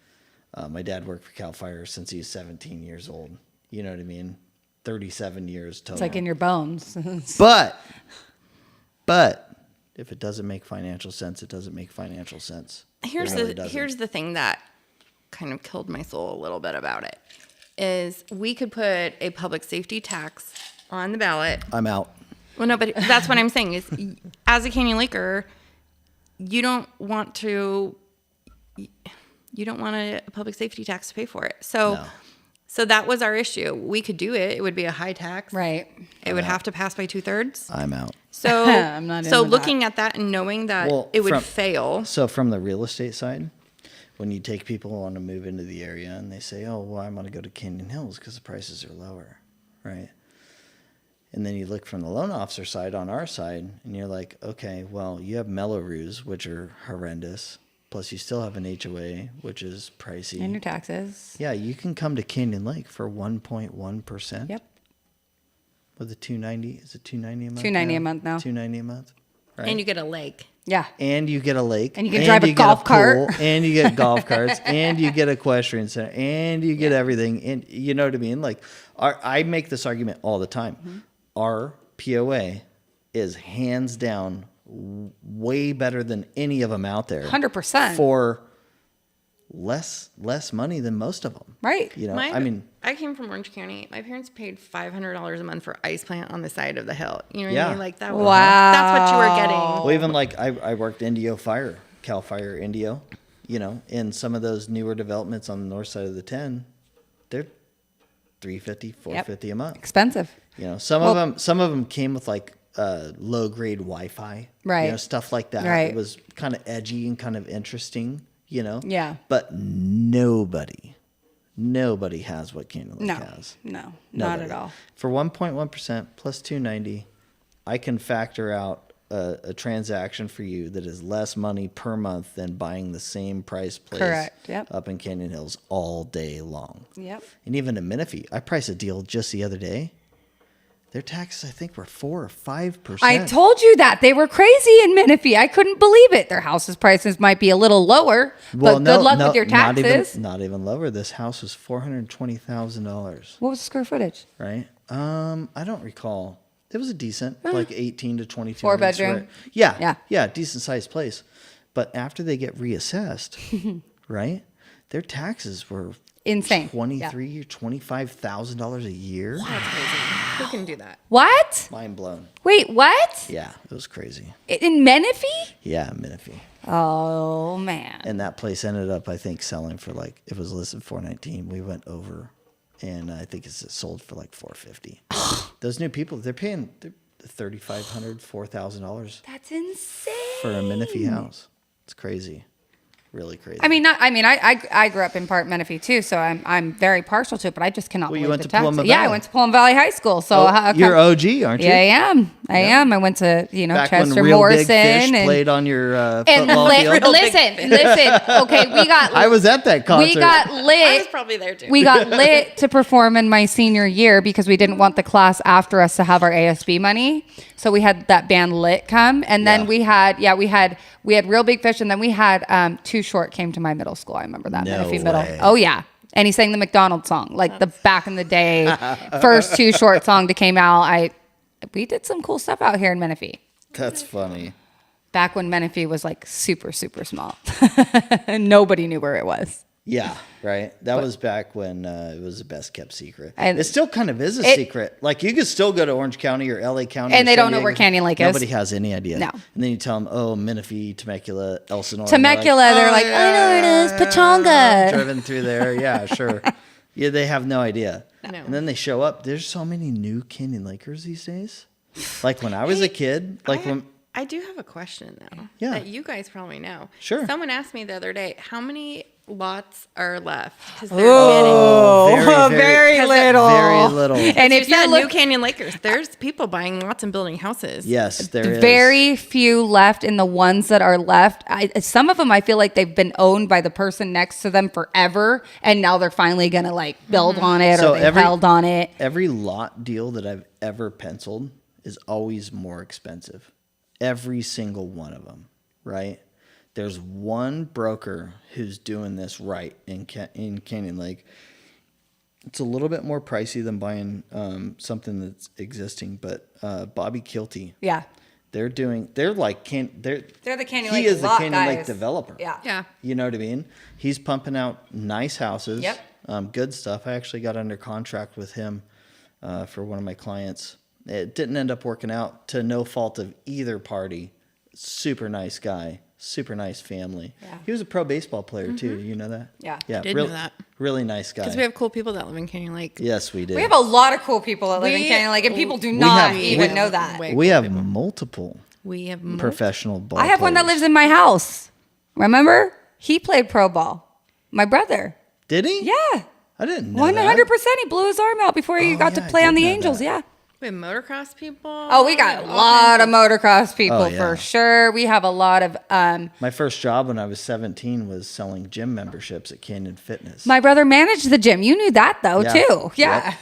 My dad worked for CAL FIRE since he was 17 years old. You know what I mean? 37 years total. It's like in your bones. But if it doesn't make financial sense, it doesn't make financial sense. Here's It really doesn't. here's the thing that kind of killed my soul a little bit about it, is we could put a public safety tax on the ballot. I'm out. Well, no, but that's what I'm saying is, as a Canyon Laker, you don't want a public safety tax to pay for it. So, No. so that was our issue. We could do it. It would be a high tax. Right. It would have to pass by 2/3. I'm out. So, I'm not so into that. looking at that and knowing that Well, it would from- fail. So from the real estate side, when you take people on to move into the area and they say, oh, well, I'm going to go to Canyon Hills because the prices are lower, right? And then you look from the loan officer side on our side and you're like, okay, well, you have Mellows, which are horrendous. Plus you still have an HOA, which is pricey. And your taxes. Yeah, you can come to Canyon Lake for 1.1%. Yep. With a 290, is it 290 a month? 290 a month now. 290 a month. Right. And you get a lake. Yeah. And you get a lake. And you can drive a golf cart. And you get golf carts. And you get equestrian center. And you get everything. And you know what I mean? Like, I make this argument all the time. Mm-hmm. Our POA is hands down way better than any of them out there. 100%. For less money than most of them. Right. You know, I came from Orange County. My parents paid $500 a month for ice plant on the side of the hill. You know what I mean? Like that. Wow. That's what you were getting. Well, even like I worked Cal Fire Indio, you know, in some of those newer developments on the north side of the 10, they're $350, $450 a month. Expensive. You know, some of them came with like low grade Wi-Fi, right? You know, stuff like that. Right. It was kind of edgy and kind of interesting, you know. Yeah. But nobody has what Canyon Lake has. No, not at all. For 1.1% plus 290, I can factor out a transaction for you that is less money per month than buying the same price place. Correct. Yep. Up in Canyon Hills all day long. Yep. And even in Menifee, I priced a deal just the other day. Their taxes, I think, were 4 or 5%. I told you that. They were crazy in Menifee. I couldn't believe it. Their houses' prices might be a little lower, but good luck with your taxes. Not even lower. This house was $420,000. What was the square footage? Right? I don't recall. It was a decent, like 18 to 22. 4-bedroom? Yeah. Decent sized place. But after they get reassessed, right? Their taxes were insane. $23,000 or $25,000 a year. That's crazy. Who can do that? What? Mind blown. Wait, what? Yeah, it was crazy. In Menifee? Yeah, Menifee. Oh man. And that place ended up, I think, selling for like, it was listed $419. We went over, and I think it's sold for like $450. Those new people, they're paying $3,500, $4,000. That's insane. For a Menifee house. It's crazy. Really crazy. I grew up in part Menifee too, so I'm very partial to it, but I just cannot believe you went the to Paloma taxes. Yeah, I Valley. went to Palm Valley High School. So you're OG, aren't you? Yeah, I am. I am. I went to Back Chester when Real Morrison Big Fish and played on your and football field. listen. Okay, we got. I was at that concert. We got lit. I was probably there too. We got lit to perform in my senior year because we didn't want the class after us to have our ASB money. So we had that band Lit come, and then we had Real Big Fish, and then we had Too Short came to my middle school. I remember that Menifee Middle. Way. Oh yeah, and he sang the McDonald's song, like the back in the day first Too Short song that came out. We did some cool stuff out here in Menifee. That's funny. Back when Menifee was like super super small, nobody knew where it was. Yeah, right. That was back when it was the best kept secret. And it still kind of is a secret. Like you could still go to Orange County or LA County. And or they San don't know where Diego. Canyon Lake is. Nobody has any idea. No. And then you tell them, oh, Menifee, Temecula, Elsinore. Temecula, they're like, I know where it is, Pachanga. Driven through there. Yeah, sure. Yeah, they have no idea. No. And then they show up. There's so many new Canyon Lakers these days. Like when I was a kid, I do have a question though. Yeah. That you guys probably know. Sure. Someone asked me the other day, how many lots are left? Because they're very little. Very little. And if you you said look, New Canyon Lakers, there's people buying lots and building houses. Yes, there is. very few left, and the ones that are left, some of them I feel like they've been owned by the person next to them forever, and now they're finally gonna like build on it, or they've held on it. Every lot deal that I've ever penciled is always more expensive. Every single one of them, right? There's one broker who's doing this right in Canyon Lake. It's a little bit more pricey than buying something that's existing, but Bobby Kilty. Yeah. They're the Canyon Lake He is the lot Canyon Lake guys. developer. Yeah. Yeah. You know what I mean? He's pumping out nice houses. Yep. Good stuff. I actually got under contract with him for one of my clients. It didn't end up working out to no fault of either party. Super nice guy. Super nice family. Yeah. He was a pro baseball player too. You know that? Yeah. Yeah. I did know that. Really nice guy. Because we have cool people that live in Canyon Lake. Yes, we did. We have a lot of cool people that live in Canyon Lake, and people do not even know that. We have multiple We have professional ball I have one that players. lives in my house. Remember? He played pro ball. My brother. Did he? Yeah. I didn't know 100%. that. He blew his arm out before he Oh, got to yeah, I play on did the know Angels. that. Yeah. Oh, Play on the yeah, I Angels. did know Yeah. that. We have motocross people. Oh, we got a lot of motocross people Oh, yeah. for sure. We have a lot of. My first job when I was 17 was selling gym memberships at Canyon Fitness. My brother managed the gym. You knew that though Yeah. too. Yeah. Yep.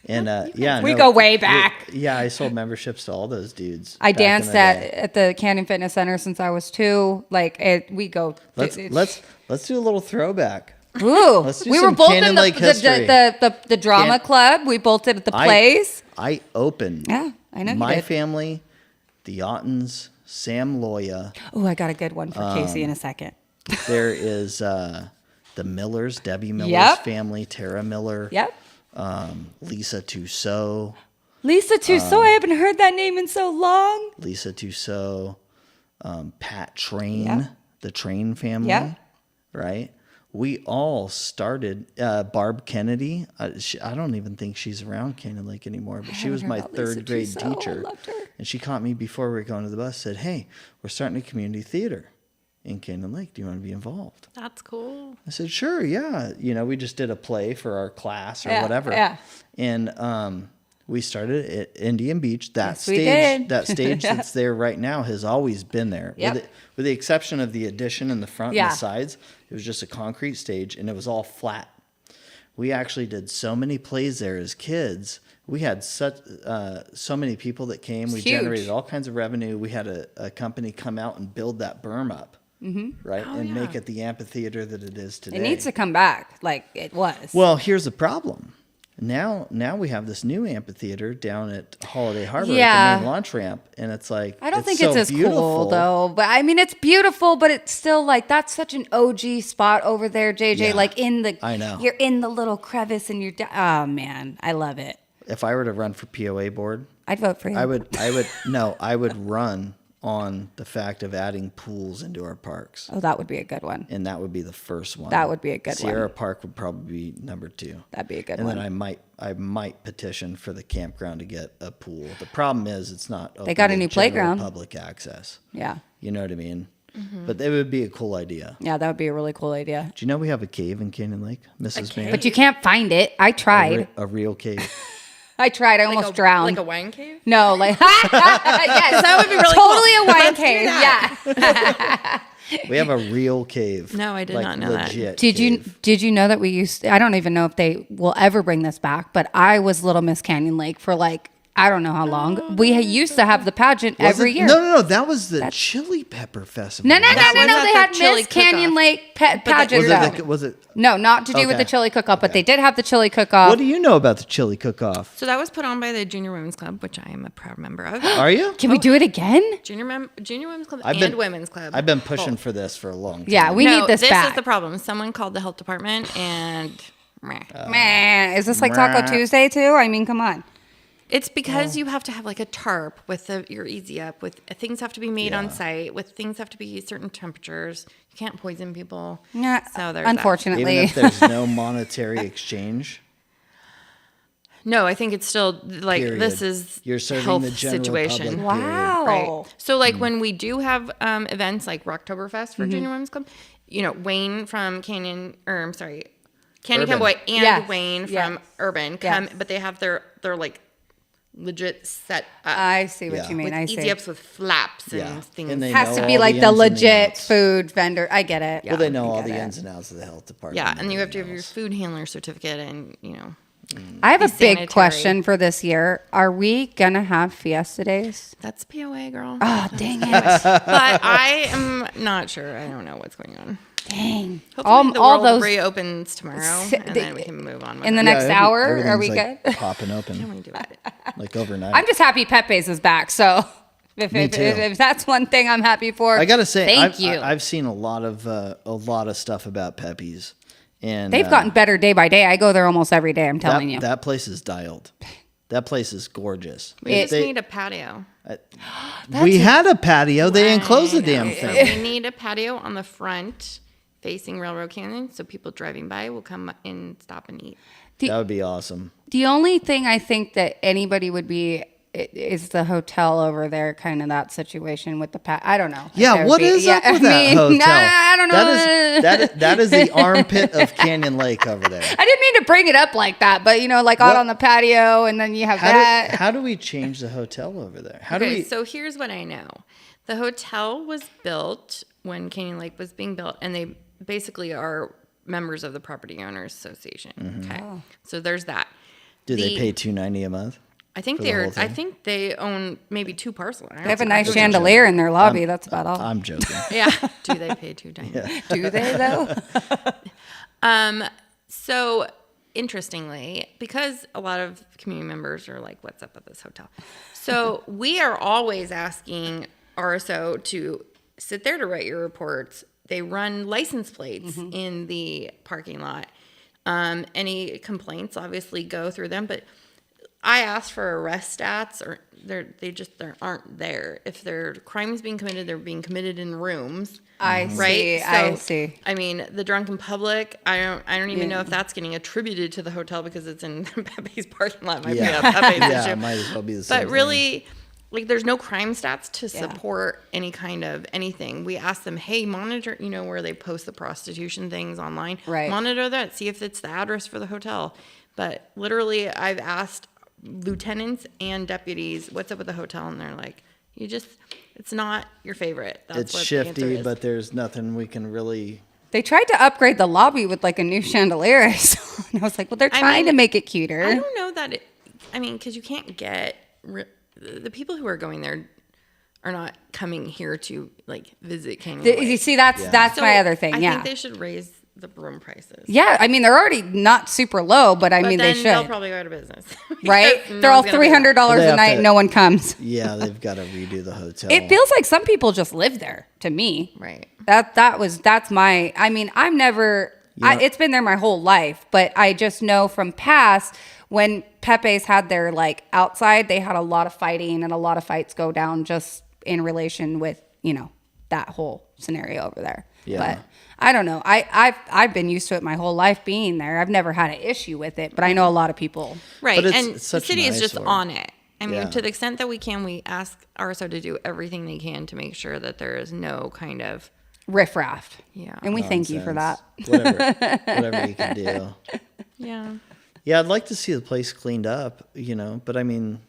And We go way back. Yeah, I sold memberships to all those dudes. I back in danced the day. at the Canyon Fitness Center since I was 2. We go. Let's do a little throwback. Ooh, Let's do we were some both Canyon in the Lake history. the drama club. We both did at the plays. I opened. Yeah, I know you My did. family, the Ottens, Sam Loya. Oh, I got a good one for Casey in a second. There is the Millers, Debbie Miller's Yep. family, Tara Miller. Yep. Lisa Tussaud. Lisa Tussaud. I haven't heard that name in so long. Lisa Tussaud. Pat Train, Yep. the Train family. Yep. Right? We all started. Barb Kennedy. I don't even think she's around Canyon Lake anymore, but she was haven't my heard about Lisa third grade Tussaud. I teacher. loved her. And she caught me before we were going to the bus, said, "Hey, we're starting a community theater in Canyon Lake. Do you want to be involved?" That's cool. I said, "Sure, yeah." We just did a play for our class or Yeah, whatever. yeah. And we started at Indian Beach. That Yes, we did. that stage that's there right now has always been there. Yep. With the exception of the addition in the front Yeah. and the sides, it was just a concrete stage and it was all flat. We actually did so many plays there as kids. We had so many people that came. We Huge. generated all kinds of revenue. We had a company come out and build that berm up, right, and make it the amphitheater that it is today. It needs to come back like it was. Well, here's the problem. Now we have this new amphitheater down at Holiday Harbor Yeah. at the main launch ramp, and it's like I don't think so it's as beautiful. cool though. But I mean, it's beautiful, but it's still like that's such an OG spot over there, JJ. Yeah, like in the, I know. you're in the little crevice, and oh man, I love it. If I were to run for POA board, I'd vote for you. I would run on the fact of adding pools into our parks, Oh, that would be a good one. and that would be the first one. That would be a good Sierra one. Park would probably be number 2. That'd be a good And one. then I might petition for the campground to get a pool. The problem is it's not open got a to new general playground. public access. Yeah, You know what I mean? But it would be a cool idea. yeah, that would be a really cool idea. Do you know we have a cave in Canyon Lake, Mrs. Mayor? But you can't find it. I tried. A real cave. I tried. I almost drowned. Like a wine cave? No, like yes, That would be really totally cool. a wine Let's do cave. that. Yeah. We have a real cave. No, I did like not know that. legit Did you know that we used? I don't even know if they will ever bring this back. But I was Little Miss Canyon Lake for like I don't know how long. We used to have the pageant Was every it- year. No. That was the Chili Pepper Festival. No. That was They at had the chili Miss Canyon cook-off. Lake pageant. Was it? No, not to do with Okay. the chili cook-off, but they did have the chili cook-off. What do you know about the chili cook-off? So that was put on by the Junior Women's Club, which I am a proud member of. Are you? Can we do it again? Junior Women's Club I've and been- Women's Club. I've been pushing Both. for this for a long time. Yeah, we No, need this back. is the problem. Someone called the health department and meh. Man, is this like Taco Tuesday too? I mean, come on. It's because you have to have like a tarp with your easy up with things have to be made on Yeah. site with things have to be certain temperatures. You can't poison people. Yeah, So there's unfortunately. Even if there's no monetary exchange. that. No, I think it's still like Period. this is You're serving health the general situation. public. Wow. Right. So like when we do have events like Rocktoberfest for Junior Women's Club, Wayne from Canyon Urban. Cowboy and Yes. Wayne Yes. from Urban come, Yes. but they have their like legit set up. I see what Yeah. you mean. with I easy see. ups with flaps and Yeah. things. And they Has to know be all like the the ins and legit outs. food vendor. I get it. Well, they know I all get the it. ins and outs of the health department. Yeah, and you have to have everything your else. food handler certificate and I have a be big sanitary. question for this year. Are we gonna have Fiesta days? that's POA, girl. Oh, dang it! But I am not sure. I don't know what's going on. Dang. Hopefully the all world those reopens tomorrow, S- and the- then we can move on. With in the it. next hour. Are everything's, we like, good? Popping open We do it. like overnight. I'm just happy Pepe's is back. So Me too. if that's one thing I'm happy for, I gotta say, thank you. I've seen a lot of stuff about Pepe's, and They've gotten better day by day. I go there almost every day. I'm telling you. that place is dialed. That place is gorgeous. We just need a patio. We had a patio. They enclosed the damn thing. We need a patio on the front facing Railroad Canyon, so people driving by will come and stop and eat. That would be awesome. The only thing I think that anybody would be is the hotel over there kind of that situation with the I don't know. Yeah, what is up with that hotel? I don't know. That is the armpit of Canyon Lake over there. I didn't mean to bring it up like that, but like out on the patio, and then you have that. How do we change the hotel over there? So here's what I know. The hotel was built when Canyon Lake was being built, and they basically are members of the Property Owners Association. Mm-hmm. Okay, so there's that. Do they pay $290 a month? I think I think they own maybe 2 parcles. They have a nice chandelier in their lobby. That's about all. I'm joking. Yeah. Do they pay $290? Yeah. Do they though? So interestingly, because a lot of community members are like, "What's up with this hotel?" So we are always asking RSO to sit there to write your reports. They run license plates in the parking lot. Any complaints obviously go through them, but I asked for arrest stats, or they aren't there. If there are crimes being committed, they're being committed in rooms. I see. I mean, the drunken public. I don't even know if that's getting attributed to the hotel because it's in Pepe's parking lot. Might be a Pepe's issue. Might as well be the same. But really, like, there's no crime stats to support any kind of anything. We ask them, hey, monitor, where they post the prostitution things online. Right. Monitor that. See if it's the address for the hotel. But literally, I've asked lieutenants and deputies, what's up with the hotel? And they're like, it's not your favorite. That's It's what the answer shifty, is. but there's nothing we can really... They tried to upgrade the lobby with like a new chandelier. And I was like, well, they're trying to make it cuter. I don't know that because you can't get... the people who are going there are not coming here to like visit Canyon Lake. You see, that's So my other thing. I Yeah. think they should raise the room prices. Yeah, I mean, they're already not super low, but I mean, then they they'll should. probably go out of business. Right? Because They're no all one's gonna do that. $300 They a have night, to- no one comes. Yeah, they've got to redo the hotel. It feels like some people just live there to me. Right. That's my, I mean, I'm never, it's been there my whole life, but I just know from past when Pepe's had their like outside, they had a lot of fighting and a lot of fights go down just in relation with, that whole scenario over there. Yeah. But I don't know. I've been used to it my whole life being there. I've never had an issue with it, but I know a lot of people. Right. But it's And the such city an is just eyesore. on it. I mean, Yeah. to the extent that we can, we ask RSO to do everything they can to make sure that there is no kind of... Riffraff. Yeah. And we thank you for that. Nonsense. Whatever you can do. Yeah. Yeah, I'd like to see the place cleaned up, but I mean,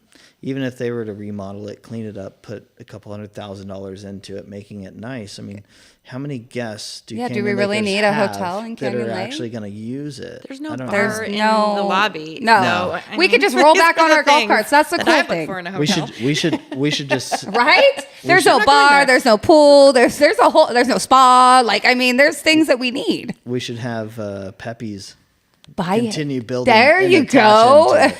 even if they were to remodel it, clean it up, put a couple $100,000 into it, making it nice. I mean, how many guests do Yeah, do Canyon we really Lakers need a have hotel in that Canyon are Lake? actually going to use it? There's no I don't know. bar in the lobby. No. So, I We could mean, just roll these back are on the our golf things carts. That's the that cool I look thing. for in a We hotel. should just Right? There's no not going bar, there. there's no pool, there's no spa. Like, I mean, there's things that we need. we should have Pepe's Buy continue it. building. There and you attach go. into it.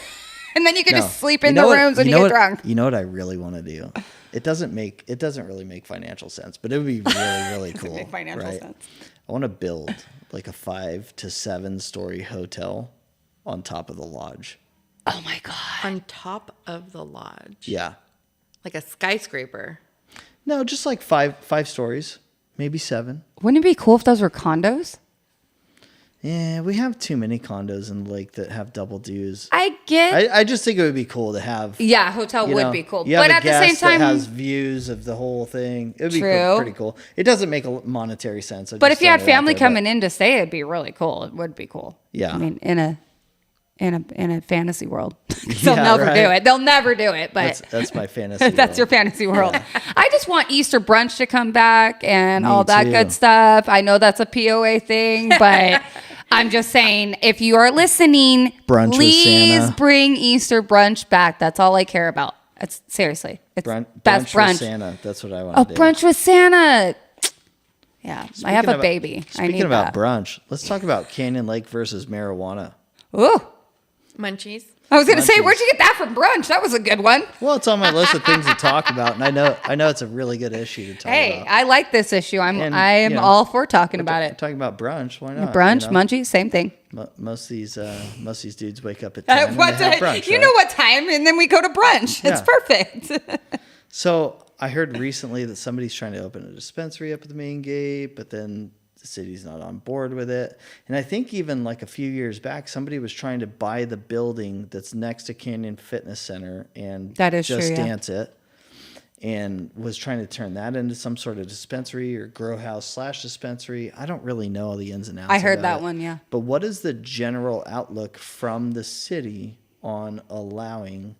And then you can No. just sleep You in the know what- rooms when you know get what- drunk. You know what I really want to do? It doesn't really make financial sense, but it would be really, really cool. make financial right? sense. I want to build like a 5 to 7 story hotel on top of the lodge. Oh my God. On top of the lodge. Yeah. Like a skyscraper. No, just like five stories, maybe 7. Wouldn't it be cool if those were condos? Yeah, we have too many condos in the lake that have double dues. I get. I just think it would be cool to have. Yeah, hotel you would know, be cool. you have But a at the same guest time, that has views of the whole thing. It would be True. pretty cool. It doesn't make a monetary sense. but if you had family coming in to stay, it'd be really cool. It would be cool. Yeah. I mean, in a fantasy world, they'll Yeah, never right. do it. They'll never do it. But that's my fantasy. that's your world. fantasy world. I just want Easter brunch to come back and all that too. good stuff. I know that's a POA thing, but I'm just saying, if you are listening, Brunch with please Santa. bring Easter brunch back. That's all I care about. It's seriously, it's best brunch with brunch. Santa. That's what I want Oh, to do. brunch with Santa. Yeah, I have a Speaking baby. I Speaking need about that. brunch, let's talk about Canyon Lake versus marijuana. Ooh. Munchies. I was gonna say, Munchies. where'd you get that from brunch? That was a good one. Well, it's on my list of things to talk about, and I know it's a really good issue to talk Hey, about. I like this issue. I am you know, all for talking about We're it. talking about brunch. Why not? Brunch, you know? munchies, same thing. Most of these dudes wake up at 10 and What they have the- brunch, you right? know what time, and then we go to brunch. It's Yeah. perfect. So I heard recently that somebody's trying to open a dispensary up at the main gate, but then the city's not on board with it. And I think even like a few years back, somebody was trying to buy the building that's next to Canyon Fitness Center and That is Just true, yeah. Dance it, and was trying to turn that into some sort of dispensary or grow house / dispensary. I don't really know all the ins and outs. I heard about that it. one, yeah. But what is the general outlook from the city on allowing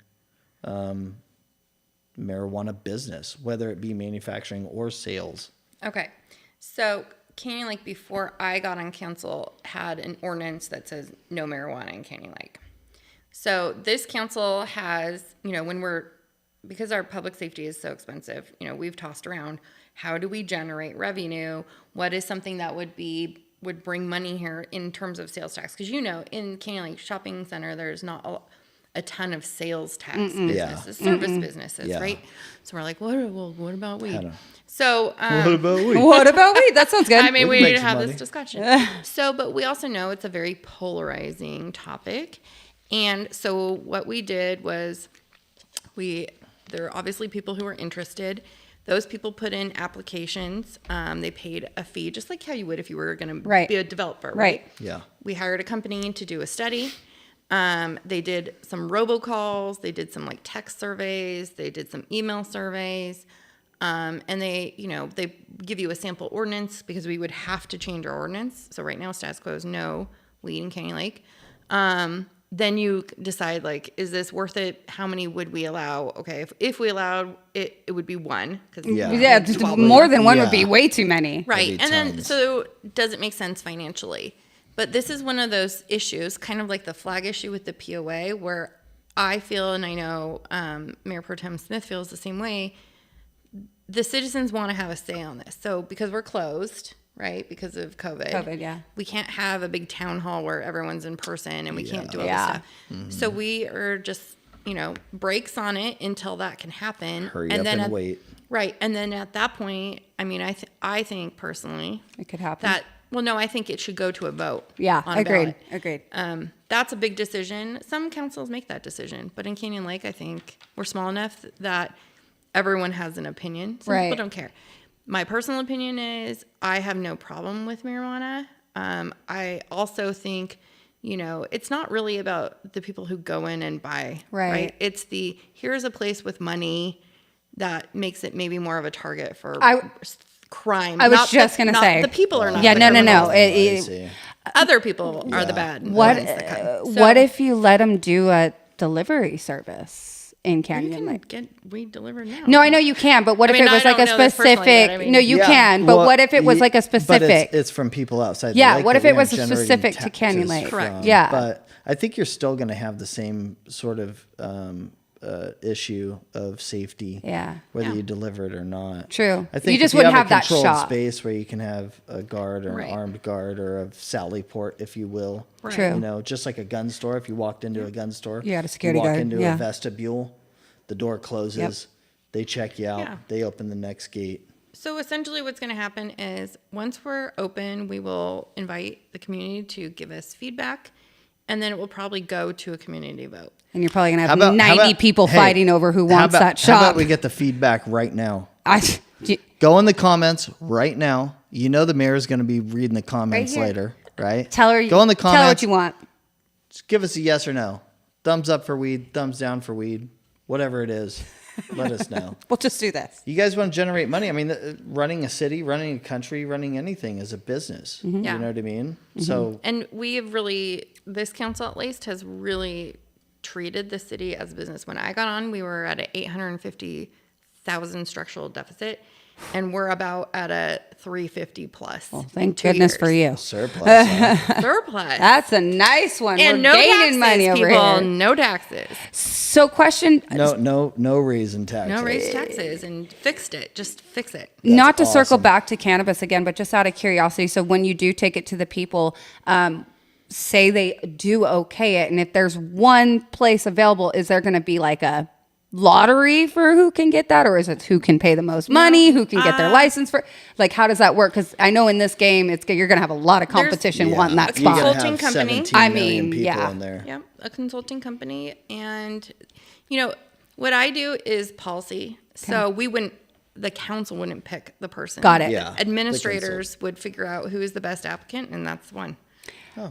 marijuana business, whether it be manufacturing or sales? Okay. So Canyon Lake, before I got on council, had an ordinance that says no marijuana in Canyon Lake. So this council has, because our public safety is so expensive, we've tossed around, how do we generate revenue? What is something that would bring money here in terms of sales tax? Because in Canyon Lake Shopping Center, there's not a ton of sales tax businesses, service businesses, right? So we're like, what about weed? So What about we? What about weed? That sounds good. I mean, We we can need make to some have money. this discussion. But we also know it's a very polarizing topic. And so what we did was there are obviously people who are interested. Those people put in applications. They paid a fee, just like how you would if you were going to be a developer, right? Yeah. We hired a company to do a study. They did some robocalls. They did some text surveys. They did some email surveys. And they give you a sample ordinance because we would have to change our ordinance. So right now status quo is no weed in Canyon Lake. Then you decide is this worth it? How many would we allow? Okay, if we allowed it, it would be one. Yeah, more than one would be way too many. Right, and then tons. so does it make sense financially? But this is one of those issues, kind of like the flag issue with the POA, where I feel, and I know Mayor Pro Tem Smith feels the same way, the citizens want to have a say on this. So because we're closed, right, because of COVID, we can't have a big town hall where everyone's in person and we can't do all this stuff. So we are just, breaks on it until that can happen. Hurry up and wait. Right, and then at that point, I mean, I think personally It could happen. I think it should go to a vote. Yeah, on a agreed. ballot. Agreed. That's a big decision. Some councils make that decision, but in Canyon Lake, I think we're small enough that everyone has an opinion. Some people don't care. My personal opinion is I have no problem with marijuana. I also think, it's not really about the people who go in and buy. Right. It's here's a place with money that makes it maybe more of a target for crime. I was just going to say. The people are not. Yeah, the no. criminals. Other people are the bad What ones that come. What if you let them do a delivery service in Canyon Lake? Get weed delivered now. No, I know you can, but what if it was like a specific? No, you can, but what if it was like a specific? But it's from people outside. Yeah, the lake what that if we it was aren't specific generating to Canyon taxes Lake? Correct. from. Yeah. But I think you're still going to have the same sort of issue of safety. Yeah. Whether you deliver it or not. True. I think You just if wouldn't you have that a controlled shop. space where you can have a guard or Right. an armed guard or a sally port, if you will. Right. True. Just like a gun store. If you walked into a gun store, You got a security walk guard, into yeah. a vestibule, the door closes, they check you out, Yeah. they open the next gate. So essentially what's going to happen is once we're open, we will invite the community to give us feedback, and then it will probably go to a community vote. And you're probably gonna How have about- 90 people hey, fighting over who wants that How about shop. we get the feedback right now? Do- Go in the comments right now. The mayor's going to be reading the comments here. later, right? Tell her. Go in the Tell her what comments. you want. Just give us a yes or no. Thumbs up for weed. Thumbs down for weed. Whatever it is, let us know. We'll just do this. You guys want to generate money? I mean, running a city, running a country, running anything is a business. Mm-hmm. Yeah. You know what I mean? So And we have this council at least has really treated the city as a business. When I got on, we were at an 850,000 structural deficit, and we're about at a 350 plus. Well, in thank 2 goodness for years. you. surplus. Huh? Surplus. That's a nice one. and We're no gaining taxes, money over people. here. No taxes. So, question. No raising taxes. No raised taxes, and fixed it. Just fix it. Not to circle awesome. back to cannabis again, but just out of curiosity. So, when you do take it to the people, say they do okay it, and if there's one place available, is there going to be like a lottery for who can get that, or is it who can pay the most money, who can get their license for? Like, how does that work? Because I know in this game, you're going to have a lot of competition Yeah. wanting that a You're gonna spot. consulting have company. 17 I million mean, people yeah. in there. Yep, a consulting company. And, what I do is policy. So we wouldn't the council wouldn't pick the person. Got it. Yeah. Administrators would figure out who is the best applicant, and that's one.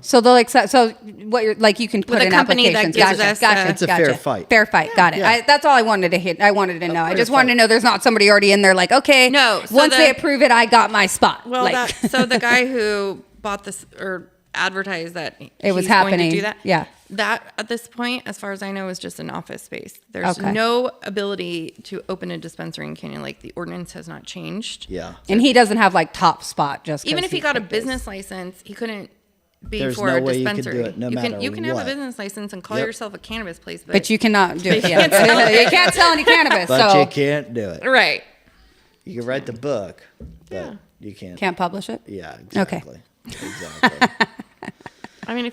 So they'll accept. So what you're like, you can put With a in company that applications. gives Gotcha. us, Gotcha. It's a gotcha. fair fight. Fair fight. Got it. Yeah. That's all I wanted to hit. I wanted to know. I fair just wanted to fight. know there's not somebody already in there like, okay, No, so once they the- approve it, I got my spot. Well, like, so the guy who bought this or advertised that It was he's going happening. to do that, Yeah. that at this point, as far as I know, is just an office space. There's Okay. no ability to open a dispensary in Canyon Lake. The ordinance has not changed. Yeah. and he doesn't have like top spot just 'cause Even if he got a picked this. business license, he couldn't be There's for no a way you could do dispensary. it, no you matter can have a what. business license and call Yep. yourself a cannabis place, But you cannot do it. you Yeah. can't sell it. You can't sell any cannabis. But so you can't do it. right. You can write the book, but Yeah. you can't. can't publish it. Yeah, Okay. exactly. Exactly. I mean,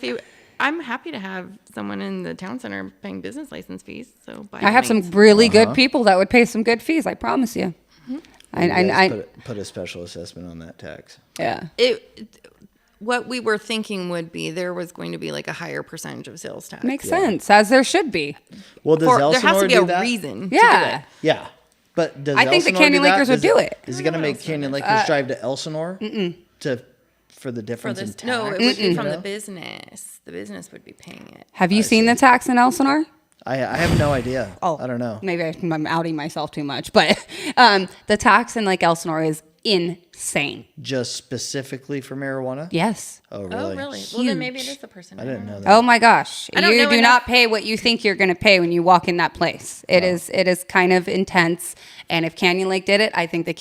I'm happy to have someone in the town center paying business license fees. So by I have all some means. really good people that would pay some good fees. I promise you. You guys I put a special assessment on that tax. yeah. What we were thinking would be there was going to be like a higher percentage of sales tax. Makes sense, as there should be. Well, does There Elsinore has to be do a that? reason. Yeah. Yeah, but does I think the Elsinore Canyon do that? Lakers would do it. Is it going to make Canyon Lakers drive to Elsinore for the For difference in this, tax? no, it would be from you the know? business. The business would be paying it. Have you seen the tax in Elsinore? I have no idea. I don't know. Maybe I'm outing myself too much, but the tax in like Elsinore is insane. Just specifically for marijuana? Yes. Oh, really? Oh, really? Well, then maybe it is the person. I didn't know that. Oh my gosh. I don't You know do enough- not pay what you think you're going to pay when you walk in that place. It is kind of intense. And if Canyon Lake did it, I think the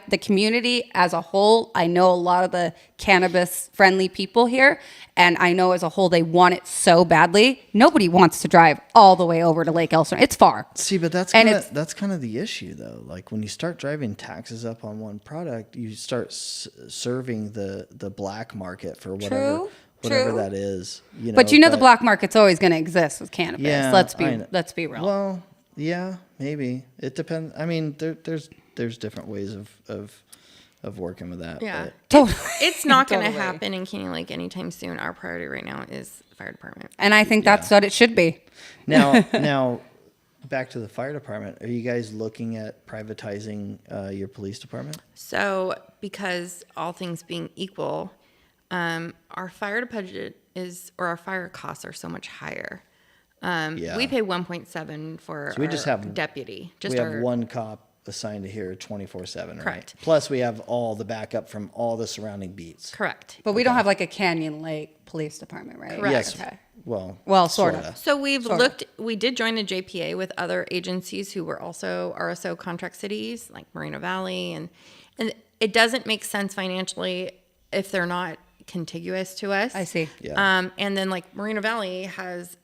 the community as a whole, I know a lot of the cannabis friendly people here, and I know as a whole they want it so badly. Nobody wants to drive all the way over to Lake Elsinore. It's far. See, but that's And kind of the issue, though. Like when you start driving taxes up on one product, you start serving the black market for whatever True. that is. But the black market's always going to exist with cannabis. Yeah, let's I be real. Well, yeah, maybe it depends. I mean, there's different ways of working with that. Yeah. but- Totally. It's not going to Totally. happen in Canyon Lake anytime soon. Our priority right now is fire department. And I think that's what it should be. Now, back to the fire department. Are you guys looking at privatizing your police department? So, because all things being equal, our fire budget our fire costs are so much higher. Yeah. We pay 1.7 for So we just our have deputy. We have one cop assigned to here 24/7, right? Correct. Plus, we have all the backup from all the surrounding beats. Correct. But we don't have like a Canyon Lake police department, right? Correct. Yes. Okay. Well, sort sorta. of. So we've Sort of. looked, we did join the JPA with other agencies who were also RSO contract cities like Moreno Valley. And it doesn't make sense financially if they're not contiguous to us. I see. Yeah. And then like Moreno Valley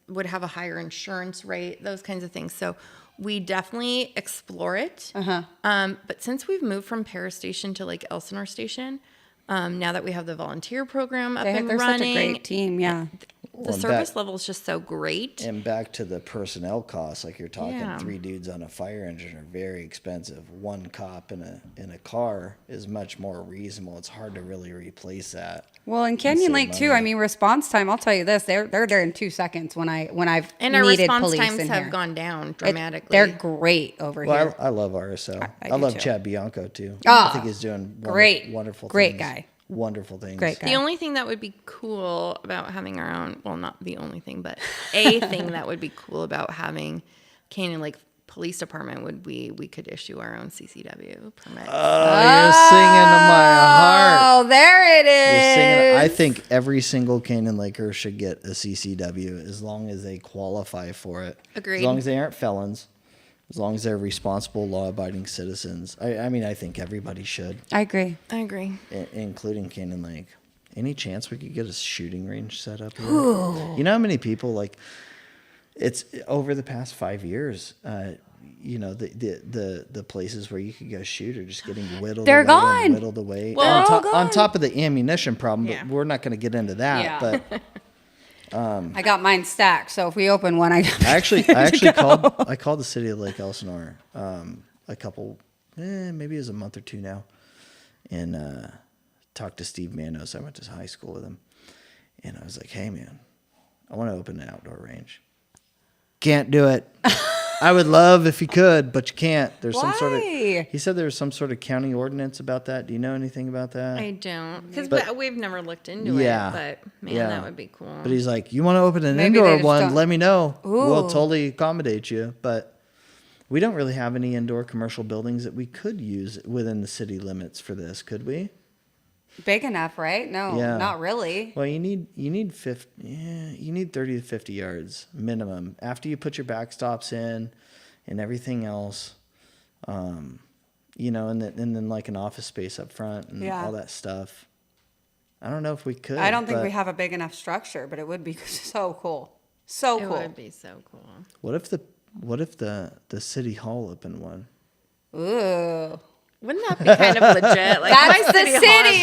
would have a higher insurance rate, those kinds of things. So we definitely explore it. But since we've moved from Paris Station to like Elsinore Station, now that we have the volunteer program up and They're running, such a great team. Yeah. the service level is just so great. And back to the personnel costs, like you're talking, Yeah. 3 dudes on a fire engine are very expensive. One cop in a car is much more reasonable. It's hard to really replace that. Well, in Canyon save Lake too. money. I mean, response time. I'll tell you this: they're there in 2 seconds when I've And our needed response police times in have here. gone down dramatically. They're great over Well, here. I love RSO. I I do love too. Chad Bianco too. Ah, I think he's doing great. wonderful Great things. guy. Wonderful things. Great guy. The only thing that would be cool about having our own, well, not the only thing, but a thing that would be cool about having Canyon Lake Police Department would be we could issue our own CCW permit. Oh, you're singing to my heart. Oh, there it You're singing. is. I think every single Canyon Laker should get a CCW as long as they qualify for it. Agreed. As long as they aren't felons. As long as they're responsible, law-abiding citizens. I mean, I think everybody should, I agree. I agree. including Canyon Lake. Any chance we could get a shooting range set up here? You know how many people, like, it's over the past 5 years, the places where you could go shoot are just getting whittled They're away and gone. whittled away. Well, on, they're all on gone. top of the ammunition problem, Yeah. but we're not going to get into that. Yeah. But I got mine stacked, so if we open one, I I actually called the city of Lake Elsinore a couple, maybe it was a month or two now, and talked to Steve Manos. I went to high school with him, and I was like, "Hey, man, I want to open an outdoor range. Can't do it. I would love if you could, but you can't. There's some sort of. Why? He said there was some sort of county ordinance about that. Do you know anything about that? I don't, because But- we've never looked into Yeah. it. But man, Yeah. that would be cool. But he's like, you want to open an Maybe they indoor just one? don't- Let me know. We'll Ooh. totally accommodate you. But we don't really have any indoor commercial buildings that we could use within the city limits for this, could we? Big enough, right? No, Yeah. not really. Well, you need 50. Yeah, you need 30 to 50 yards minimum after you put your backstops in and everything else. You know, and then like an office space up front and Yeah. all that stuff. I don't know if we could. I don't think but we have a big enough structure, but it would be so cool. So it cool. would be so cool. What if the city hall opened one? Ooh. Wouldn't that be kind of legit? Like That's my the hall city, is right? shooting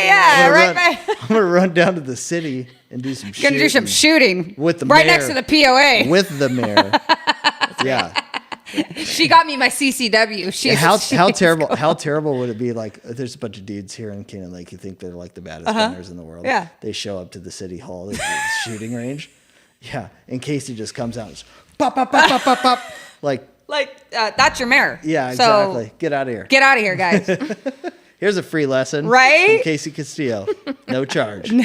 Yeah, I'm gonna right run- by. I'm gonna run down to the city and do some Gonna do some shooting with the right mayor. next to the POA. with the mayor. Yeah. She got me my CCW. How terrible would it be? Like, there's a bunch of dudes here in Canyon Lake who think they're like the baddest gunners in the world. Yeah. They show up to the city hall, the shooting range. Yeah. And Casey just comes out and just pop, pop, pop, pop, pop, pop. Like, that's your mayor. yeah, So, exactly. Get out of here. get out of here, guys. Here's a free lesson. Right? From Kasey Castillo. No charge. and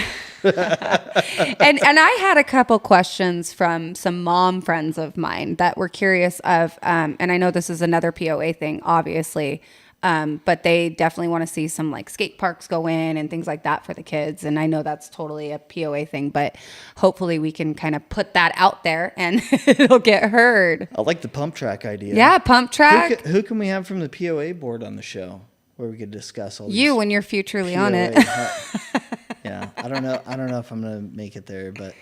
I had a couple questions from some mom friends of mine that were curious of, and I know this is another POA thing, obviously, but they definitely want to see some like skate parks go in and things like that for the kids. And I know that's totally a POA thing, but hopefully we can kind of put that out there and it'll get heard. I like the pump track idea. Yeah, pump track. Who can we have from the POA board on the show where we could discuss all these You when you're futurely on it. POA Yeah, I don't know if I'm gonna make it there, but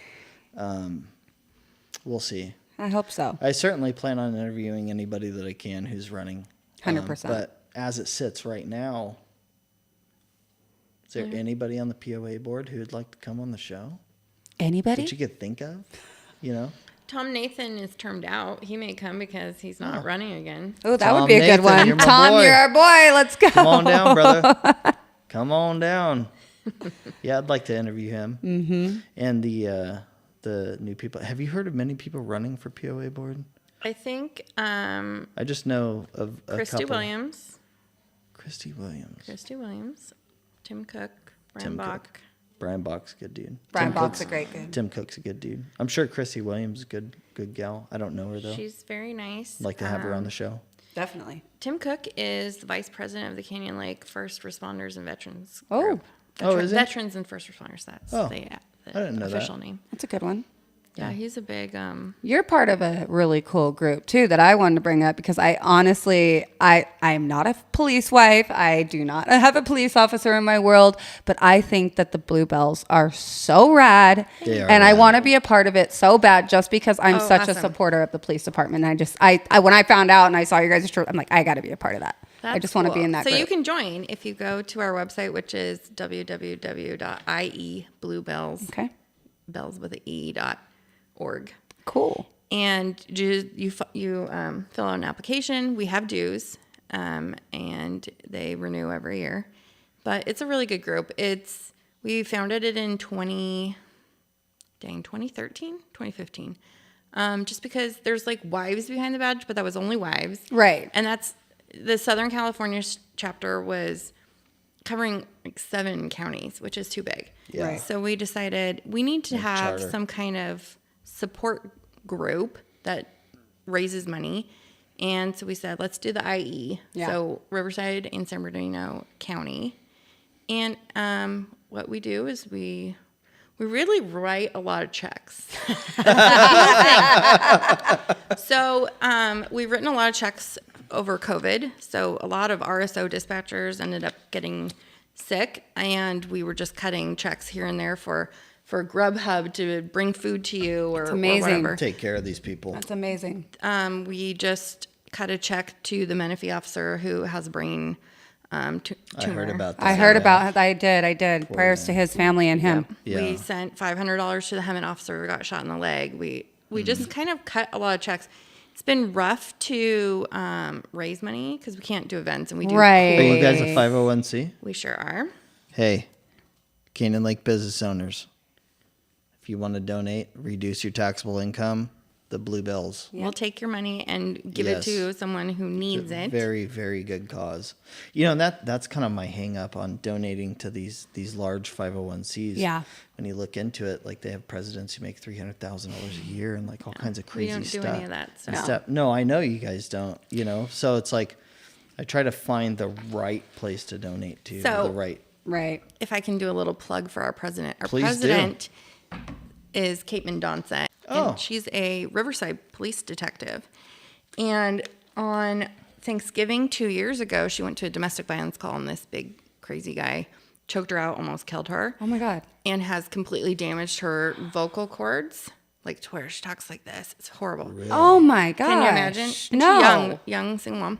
we'll see. I hope so. I certainly plan on interviewing anybody that I can who's running. 100%. But as it sits right now, is there anybody on the POA board who would like to come on the show Anybody? that you could think of? You know, Tom Nathan is termed out. He may come because he's not running again. Oh, that Tom would be a Nathan, good one. you're my Tom, boy. you're our boy. Let's go. come on down, brother. Come on down. Yeah, I'd like to interview him. Mm-hmm. And the new people. Have you heard of many people running for POA board? I think I just know of a Christy couple. Williams, Christy Williams. Tim Cook, Brian Tim Bach. Cook. Brian Bach's a good dude. Brian Tim Bach's Cook's- a great good. Tim Cook's a good dude. I'm sure Chrissy Williams is a good gal. I don't know her though. She's very nice. I'd like to have her on the show. Definitely. Tim Cook is the vice president of the Canyon Lake First Responders and Veterans. Oh. Group. Oh, is he? Veterans and First Responders. That's Oh, the I didn't know that. official name. That's a good one. Yeah, he's a big. You're part of a really cool group too that I wanted to bring up because I honestly, I'm not a police wife. I do not have a police officer in my world, but I think that the Bluebells are so rad, They are and I rad. want to be a part of it so bad just because I'm Oh, such a awesome. supporter of the police department. I when I found out and I saw you guys' trip, I'm like, I got to be a part of that. I That's just want to be cool. in that So group. you can join if you go to our website, which is www.iebluebells. Okay, bells with a e.org. cool. And you fill out an application. We have dues, and they renew every year. But it's a really good group. We founded it in 2015. Just because there's like wives behind the badge, but that was only wives. Right. And that's the Southern California chapter was covering like 7 counties, which is too big. Yeah. Right. So we decided we need to have charter. some kind of support group that raises money. And so we said, let's do the IE. Yeah. So Riverside and San Bernardino County. And what we do is we really write a lot of checks. So we've written a lot of checks over COVID. So a lot of RSO dispatchers ended up getting sick, and we were just cutting checks here and there for Grubhub to bring food to you or, amazing. or whatever. Take care of these people. That's amazing. We just cut a check to the Menifee officer who has a brain tumor. I heard about that. I heard about. I did. Prayers to his family and him. Yeah. We sent $500 to the Hemet officer who got shot in the leg. We just kind of cut a lot of checks. It's been rough to raise money because we can't do events, and we do. Right. Are you guys a 501c? We sure are. Hey, Canyon Lake business owners, if you want to donate, reduce your taxable income, the bluebells. We'll take your money and give it to someone who needs it. Very, very good cause. You know, and that's kind of my hang up on donating to these large 501c. Yeah. When you look into it, like they have presidents who make $300,000 a year and like all kinds of crazy We don't do any of that stuff. No, I know you guys don't, you know. So it's like I try to find the right place to donate to, So- the right. Right. If I can do a little plug for our president. Our Please do. president is Kate Mendonça. Oh. And she's a Riverside police detective. And on Thanksgiving 2 years ago, she went to a domestic violence call, and this big crazy guy choked her out, almost killed her. Oh my God. And has completely damaged her vocal cords, like to where she talks like this. It's horrible. Really? Oh my God. Can you imagine? And No. she's young single mom.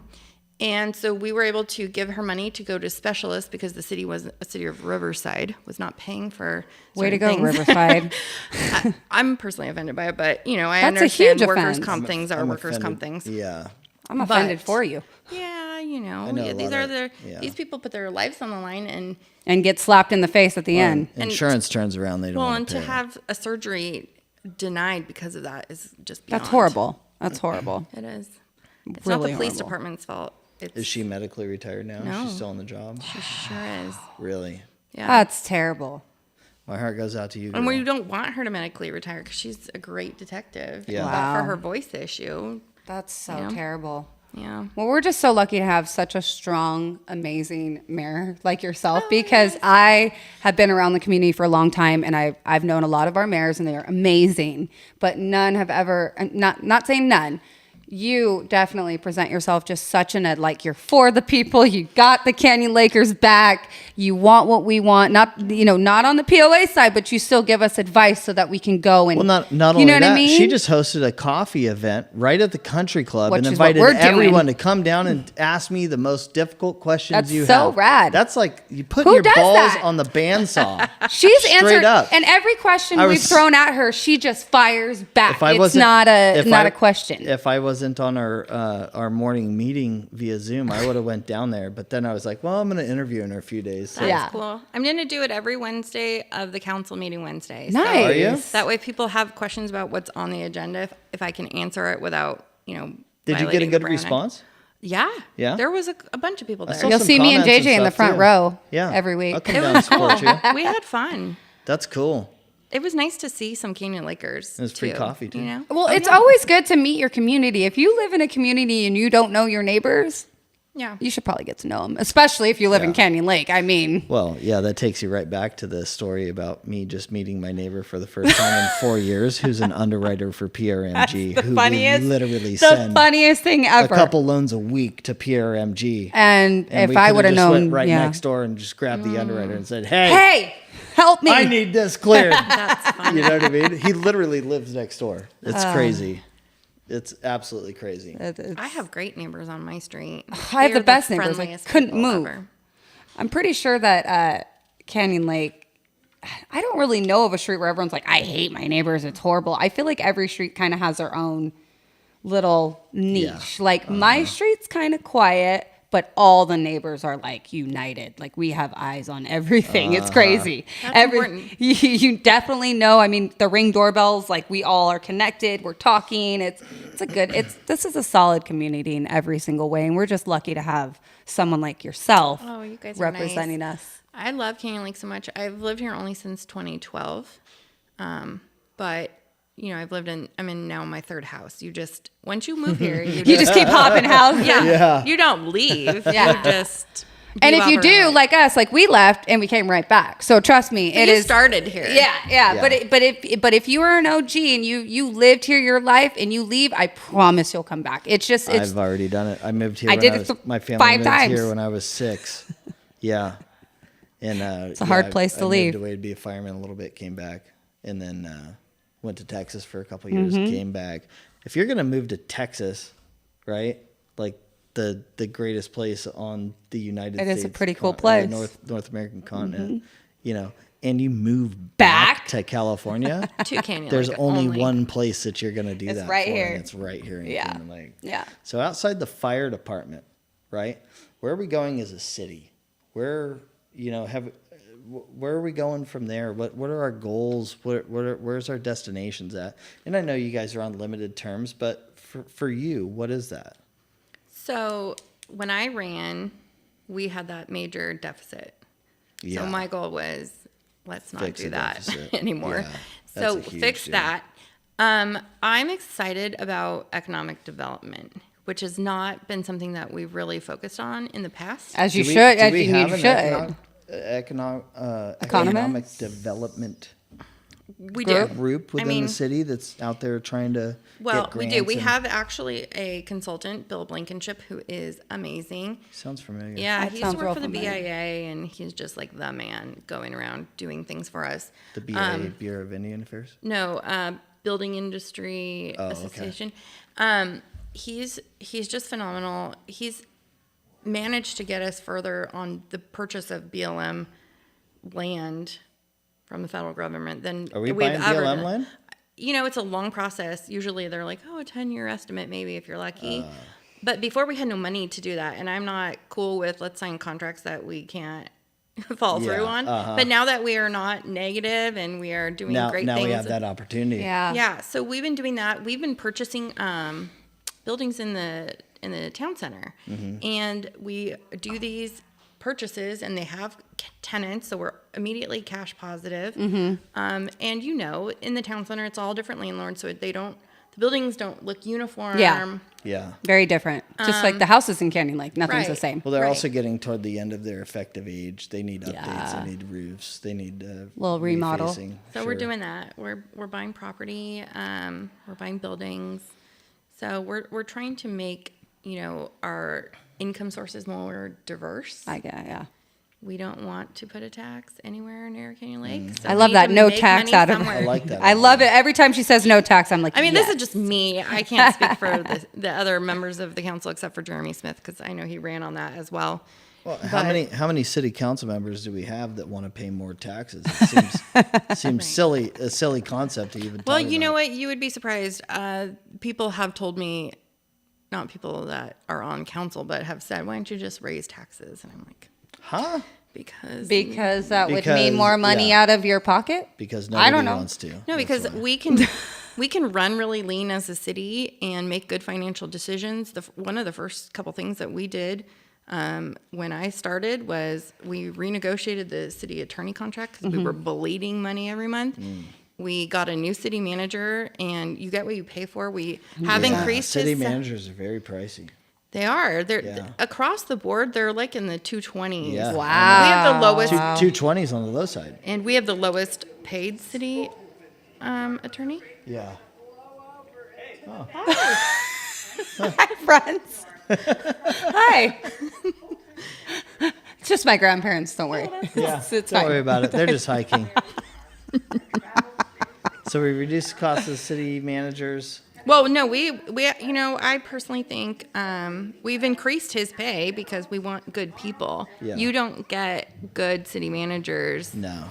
And so we were able to give her money to go to specialists because the city of Riverside was not paying for Way to certain go, things. Riverside. I'm personally offended by it, but you know, I That's a understand huge workers' offense. comp things are I'm workers' comp offended. things. Yeah. I'm offended But- for you. Yeah, you know, know a these lot are of- yeah. these people put their lives on the line, And get slapped in the face at the end. Insurance turns around, they don't want and to to pay. have a surgery denied because of that is just beyond. That's horrible. That's horrible. It is. It's Really not the police horrible. department's fault. It's, Is she medically retired now? No. She's still on the job? She sure is. Really? Yeah. That's terrible. My heart goes out to you, And girl. we don't want her to medically retire because she's a great detective. Yeah. But Wow. for her voice issue, That's so Yeah. terrible. yeah. Well, we're just so lucky to have such a strong, amazing mayor like Oh, yourself because I have been around the community for a long time and I've known a lot of our mayors and they are amazing, but none have ever, not saying none, you definitely present yourself just such like you're for the people. You got the Canyon Lakers back. You want what we want. Not on the POA side, but you still give us advice so that we can go and. Well, not you only know what that, I mean? she just hosted a coffee event right at the country club Which and is what invited we're doing. everyone to come down and ask me the most difficult questions That's you so have. rad. That's like you put Who your does balls that? on the bandsaw. She's Straight answered, up. and every question I we've was- thrown at her, she just fires back. If I It's wasn't- not if a I- question. If I wasn't on our morning meeting via Zoom, I would have went down there. But then I was like, well, I'm going to interview in a few days. So. That's Yeah. cool. I'm going to do it every Wednesday of the council meeting Wednesday. So Nice. Are you? that way people have questions about what's on the agenda. If I can answer it without, Did you get a violating good the Brown Act. response? Yeah. Yeah? There was a bunch of people there. saw You'll some see me and comments JJ and in the stuff, front too. row Yeah. every week. I'll come down and support you. We had fun. That's cool. It was nice to see some Canyon Lakers. It was free coffee, too. You know? Well, Oh, it's yeah. always good to meet your community. If you live in a community and you don't know your neighbors, Yeah. you should probably get to know them, especially if you live in Yeah. Canyon Lake. I mean, Well, yeah, that takes you right back to the story about me just meeting my neighbor for the first time in 4 years, who's an underwriter for PRMG, who we literally the send funniest thing a ever. couple loans a week to PRMG. And if we I coulda would have just known, went right yeah. next door and just grabbed the underwriter and said, "Hey, Hey, help me! I need this cleared." That's fun. You know what I mean? He literally lives next door. It's crazy. It's absolutely crazy. I have great neighbors on my street. I have They're the best neighbors. I friendliest couldn't people move. ever. I'm pretty sure that Canyon Lake, I don't really know of a street where everyone's like, I hate my neighbors. It's horrible. I feel like every street kind of has their own little niche. Yeah. Like my street's kind of quiet, but all the neighbors are like united. Like we have eyes on everything. It's crazy. That's important. You definitely know. I mean, the Ring doorbells, like we all are connected. We're talking. This is a solid community in every single way. And we're just lucky to have someone like yourself Oh, you guys are representing nice. us. I love Canyon Lake so much. I've lived here only since 2012. But I'm in now my third house. Once you move here, You just keep hopping houses. Yeah. you don't leave. Yeah. You just And if bebop you do, around. like us, like we left and we came right back. So trust me, it you is started here. Yeah. Yeah. But if you are an OG and you lived here your life and you leave, I promise you'll come back. It's I've already done it. I moved here. I when did I it was, my family 5 moved times. here when I was 6. Yeah, and it's a hard place to leave. Moved away to be a fireman a little bit, came back, and then went to Texas for a couple of years. Came back. If you're gonna move to Texas, right? Like the greatest place on the United States. It is a pretty cool place. North American continent. You know, and you move Back? to California. To Canyon There's Lake only one place that you're gonna do It's that right for, here. and it's right here in Yeah. Canyon Lake. Yeah. So outside the fire department, right? Where are we going as a city? Where, where are we going from there? What are our goals? Where's our destinations at? And I know you guys are on limited terms, but for you, what is that? So when I ran, we had that major deficit. Yeah. So my goal was, let's not Fix do the that deficit. anymore. Yeah, that's So a huge fix deal. that. I'm excited about economic development, which has not been something that we've really focused on in the past. As you Do we- should, do as we you have need an should. economic Economist? We development do. group within the city that's out there trying to Well, get we grants? do. We and- have actually a consultant, Bill Blankenship, who is amazing. Sounds familiar. Yeah, That he used sounds to work real for the familiar. BIA, and he's just like the man going around doing things for us. The BIA, Bureau of Indian Affairs. No, Building Industry Oh, okay. Association. He's just phenomenal. He's managed to get us further on the purchase of BLM land from the federal government than Are we we've buying ever BLM done. land? You know, it's a long process. Usually they're like, oh, a 10-year estimate maybe if you're lucky. But before we had no money to do that, and I'm not cool with let's sign contracts that we can't follow through on. But now that we are not negative and we are doing great Now things. we have that opportunity. Yeah. Yeah, so we've been doing that. We've been purchasing buildings in the town center, and we do these purchases, and they have tenants, so we're immediately cash positive. And in the town center, it's all different landlords, so the buildings don't look uniform. Yeah. Yeah. Very different. Just like the houses in Canyon Lake. Nothing's the right. same. Well, they're Right. also getting toward the end of their effective age. They need updates. Yeah. They need roofs. They need Little remodel. refacing. So we're doing that. We're buying property. We're buying buildings. So we're trying to make our income sources more diverse. Yeah. We don't want to put a tax anywhere near Canyon Lake. So I we love need that. to No make tax money out of it. somewhere. I like that. I love it. Every time she says no tax, I'm like, I mean, yes. this is just me. I can't speak for the other members of the council except for Jeremy Smith because I know he ran on that as well. Well, But- how many city council members do we have that want to pay more taxes? It seems silly, a silly concept to even. Well, talk you know about. what? You would be surprised. People have told me, not people that are on council, but have said, "Why don't you just raise taxes?" And I'm like, Huh? because that would mean Because, more money yeah. out of your pocket. Because I don't nobody know. wants to. No, That's because why. we can run really lean as a city and make good financial decisions. One of the first couple things that we did when I started was we renegotiated the city attorney contract because we were bleeding money every month. We got a new city manager, and you get what you pay for. We have Yeah, increased city his managers are very pricey. They are. They're Yeah. across the board. They're like in the 220s. Yeah. We have the lowest, 220s on the low side. and we have the lowest paid city attorney. Yeah. Hi, friends. Hi. It's just my grandparents. Don't worry. Yeah. It's Don't fine. worry about it. They're just hiking. So we reduced costs of city managers. Well, no, we I personally think we've increased his pay because we want good people. Yeah. You don't get good city managers. No.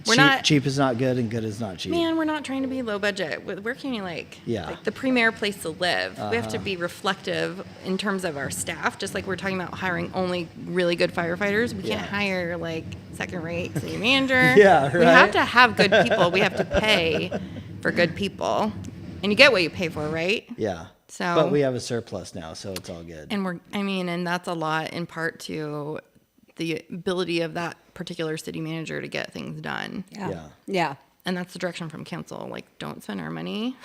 We're not. Cheap is not good and good is not cheap. Man, we're not trying to be low budget. We're Canyon Lake. Yeah. Like the premier place to live. We have to be reflective in terms of our staff. Just like we're talking about hiring only really good firefighters. We can't hire like second-rate city manager. Yeah, We have right. to have good people. We have to pay for good people. And you get what you pay for, right? Yeah. So- But we have a surplus now, so it's all good. And that's a lot in part to the ability of that particular city manager to get things done. Yeah. Yeah. And that's the direction from council. Like, don't spend our money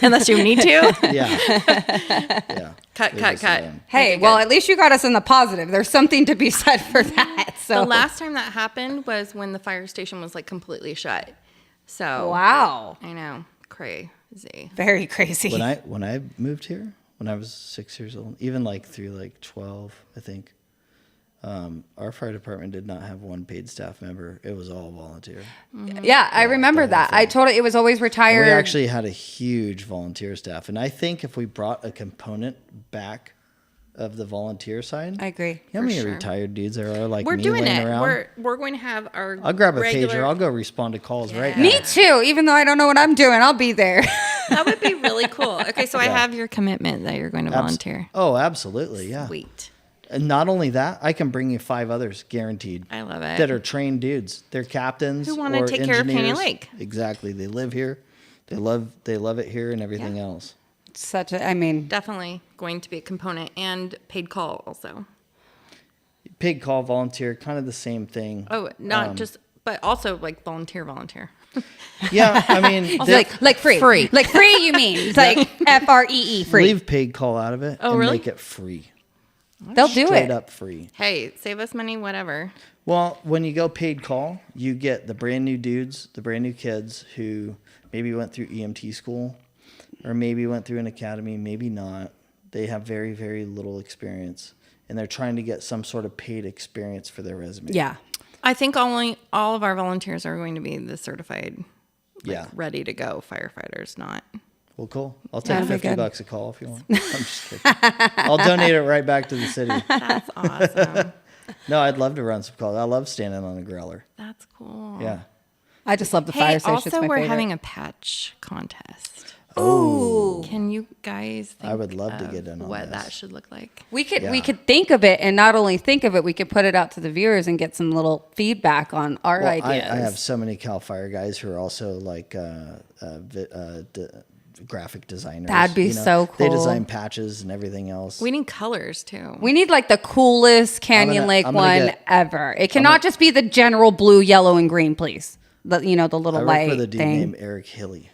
unless you need to. Yeah. Yeah. Cut. Hey, Okay, well, good. at least you got us in the positive. There's something to be said for that. So The last time that happened was when the fire station was like completely shut. So wow, I know, crazy. very crazy. When I moved here, when I was 6 years old, even like through like 12, I think, our fire department did not have one paid staff member. It was all volunteer. Yeah, I remember that. I told it was always And retired. we actually had a huge volunteer staff. And I think if we brought a component back of the volunteer side, I agree. you know how many sure. retired dudes there are like We're me doing laying it. around? We're going to have our. I'll grab a regular, pager. I'll go respond to calls right now. Me too. Even though I don't know what I'm doing, I'll be there. That would be really cool. Okay, so I Yeah. have your commitment that you're going to volunteer. Oh, absolutely. Yeah. Sweet. And not only that, I can bring you 5 others guaranteed. I love it. That are trained dudes. They're captains Who wanna or take care of Canyon engineers. Lake. Exactly. They live here. They love it here and everything else. I mean, Definitely going to be a component, and paid call also. Paid call, volunteer, kind of the same thing. Oh, not just, but also like volunteer. Yeah, I mean, like free. Like free, you mean? It's like FREE, free. leave paid call out of it and really? make it free. They'll do Straight it. up free. Hey, save us money, whatever. Well, when you go paid call, you get the brand new dudes, the brand new kids who maybe went through EMT school or maybe went through an academy, maybe not. They have very, very little experience, and they're trying to get some sort of paid experience for their resume. Yeah. I think all of our volunteers are going to be the certified, ready to go firefighters, not. Well, cool. I'll take That'd be good. $50 a call if you want. I'm just kidding. I'll donate it right back to the city. That's awesome. No, I'd love to run some calls. I love standing on a growler. That's cool. Yeah. I just love the Hey, fire station. It's also my we're favorite. having a patch contest. Oh. Can you guys think I would love to of get in on what this. that should look like? We could Yeah. think of it, and not only think of it, we could put it out to the viewers and get some little feedback on our Well, ideas. I have so many Cal Fire guys who are also like graphic designers. That'd be so They cool. design patches and everything else. We need colors too. We need like the coolest Canyon Lake I'm gonna one get- ever. It cannot just be the general blue, yellow, and green, please. The little I work light with a dude thing. named Eric Hilly,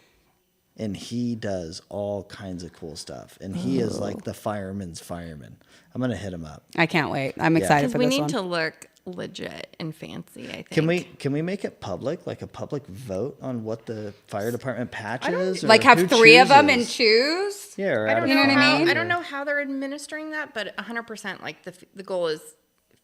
and he does all kinds of cool stuff. And he is like the fireman's fireman. I'm gonna hit him up. I can't wait. I'm excited Because for we this need one. to look legit and fancy, I think. Can we make it public, like a public vote on what the fire department patch is? or like have who 3 of them and chooses? choose. Yeah, or I out don't of know what I how, mean? I don't know how they're administering that, but 100% like the goal is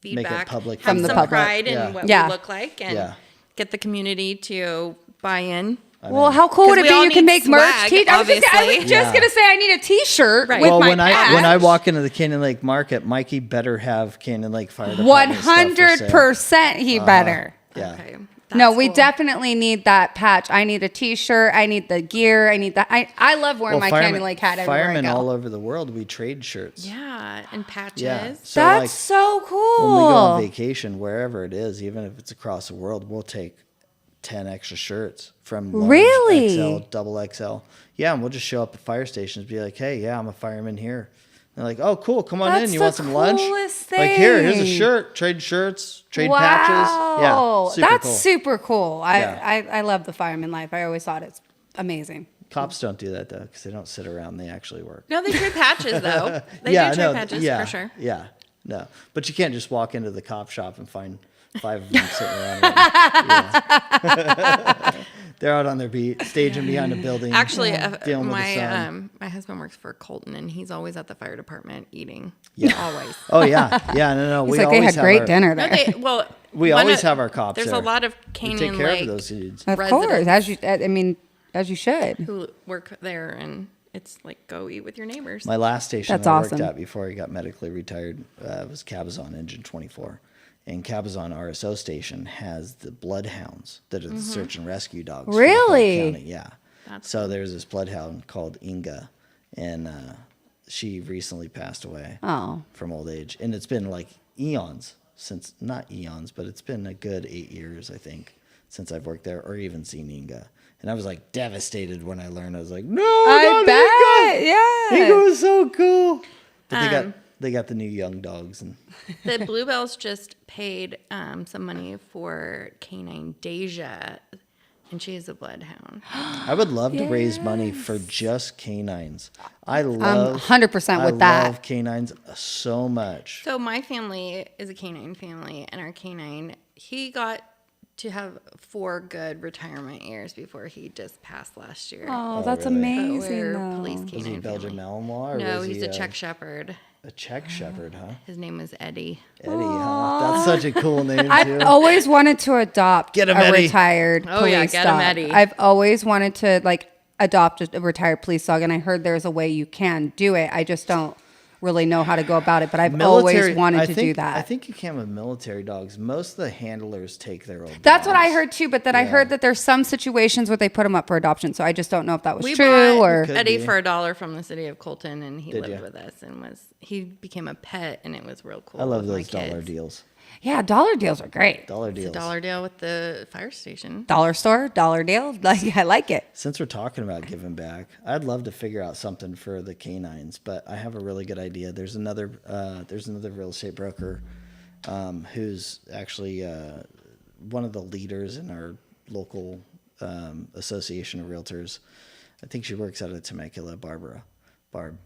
feedback. public Have From the some public. pride Yeah. in what Yeah. we look like and Yeah. get the community to buy in. Well, how cool would 'Cause it we all be? You can need make merch. swag, I was just obviously. Yeah. gonna say I need a T-shirt Right. with Well, my when I patch. walk into the Canyon Lake Market, Mikey better have Canyon Lake Fire Department stuff for sale. 100%, he better. Yeah. Okay. No, That's we cool. definitely need that patch. I need a T-shirt. I need the gear. I need that. I love wearing my Canyon Lake hat everywhere firemen I go. all over the world, we trade shirts. Yeah, and patches. Yeah. So That's like so cool. when we go on vacation, wherever it is, even if it's across the world, we'll take 10 extra shirts from large, Really? XL, double XL. Yeah, and we'll just show up at fire stations, be like, "Hey, yeah, I'm a fireman here." And they're like, "Oh, cool, come on That's in. You the want some lunch?" coolest Like, here's a thing. shirt. Trade shirts, trade wow. patches. Yeah, super That's cool. super cool. Yeah. I love the fireman life. I always thought it's amazing. Cops don't do that though, because they don't sit around. They actually work. No, they trade patches though. They yeah, do trade no, patches yeah, for sure. Yeah, no, but you can't just walk into the cop shop and find 5 of them sitting around. Yeah. They're out on their beat, staging behind a building. Actually, dealing with the sun. my husband works for Colton, and he's always at the fire department eating. Yeah. Always. Oh yeah, yeah. No, He's we like, they always had great have dinner No, there. We one always of- have our cops There's there. a lot of We Canyon take care Lake of those dudes. Of course, residents as you should. who work there, and it's like go eat with your neighbors. My last station That's that I awesome. worked at before I got medically retired was Cabazon Engine 24. And Cabazon RSO station has the bloodhounds that are the search and rescue dogs. for the whole Really? county. Yeah. That's So there's this bloodhound called Inga, and she recently passed away Oh, from old age. And it's been like eons since, not eons, but it's been a good 8 years, I think, since I've worked there or even seen Inga. And I was like devastated when I learned. I was like, no, I not bet. Inga. Yeah. Inga was so cool. But they got the new young dogs, and The Bluebells just paid some money for canine Deja, and she is a bloodhound. I would love to raise money for just canines. I love 100% with that. I love canines so much. So my family is a canine family, and our canine, he got to have 4 good retirement years before he just passed last year. Oh, that's really? But amazing. we're though. police Was he a canine Belgian family. Malinois? Or No, was he's he a Czech Shepherd. A Czech Shepherd, huh? His name is Eddie. Eddie, huh? That's such a cool name, too. I've always wanted to adopt Get him, a Eddie. retired Oh, police yeah, get him, dog. Eddie. I've always wanted to adopt a retired police dog, and I heard there's a way you can do it. I just don't really know how to go about it. But I've always wanted to do that. I think you can with military dogs. Most of the handlers take their own That's dogs. what I heard too. But then I heard that there's some situations where they put them up for adoption. So I just don't know if that was We true bought or. Eddie be. for $1 from the city of Colton, and he Did lived ya? with us and he became a pet, and it was real cool. I love with my those dollar kids. deals. Yeah, dollar deals are great. Dollar It's a deals. dollar deal with the fire station. Dollar store, dollar deal. Like, I like it. Since we're talking about giving back, I'd love to figure out something for the canines, but I have a really good idea. There's another real estate broker who's actually one of the leaders in our local association of realtors. I think she works out of Temecula, Barb.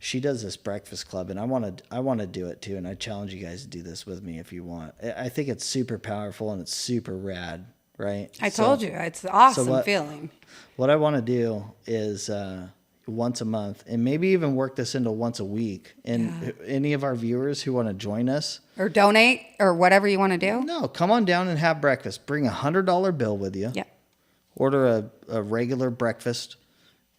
She does this breakfast club, and I want to do it too. And I challenge you guys to do this with me if you want. I think it's super powerful and it's super rad, right? I told you, it's an awesome feeling. What I want to do is once a month, and maybe even work this into once a week. And any of our viewers who want to join us Or donate or whatever you want to do. no, come on down and have breakfast. Bring $100 bill with you. Yep. Order a regular breakfast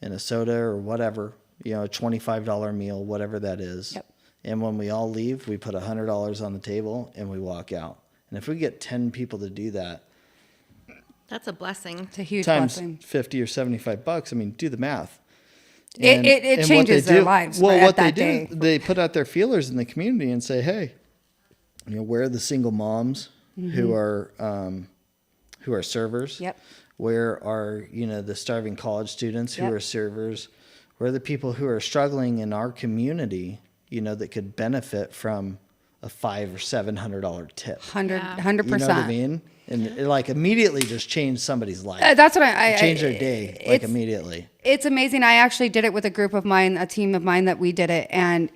and a soda or whatever. A $25 meal, whatever that is. Yep. And when we all leave, we put $100 on the table and we walk out. And if we get 10 people to do that, That's a blessing. It's a huge times blessing. 50 or $75, I mean, do the math. It what changes they their do- lives Well, at what that they day. do, they put out their feelers in the community and say, hey, where are the single moms who are servers? Yep. Where are the starving college students who Yep. are servers? Where are the people who are struggling in our community? That could benefit from a $500 or $700 tip. 100%. You know what I mean? And it immediately just changed somebody's life. That's what I Changed their day immediately. It's amazing. I actually did it with a group of mine, a team of mine that we did it, and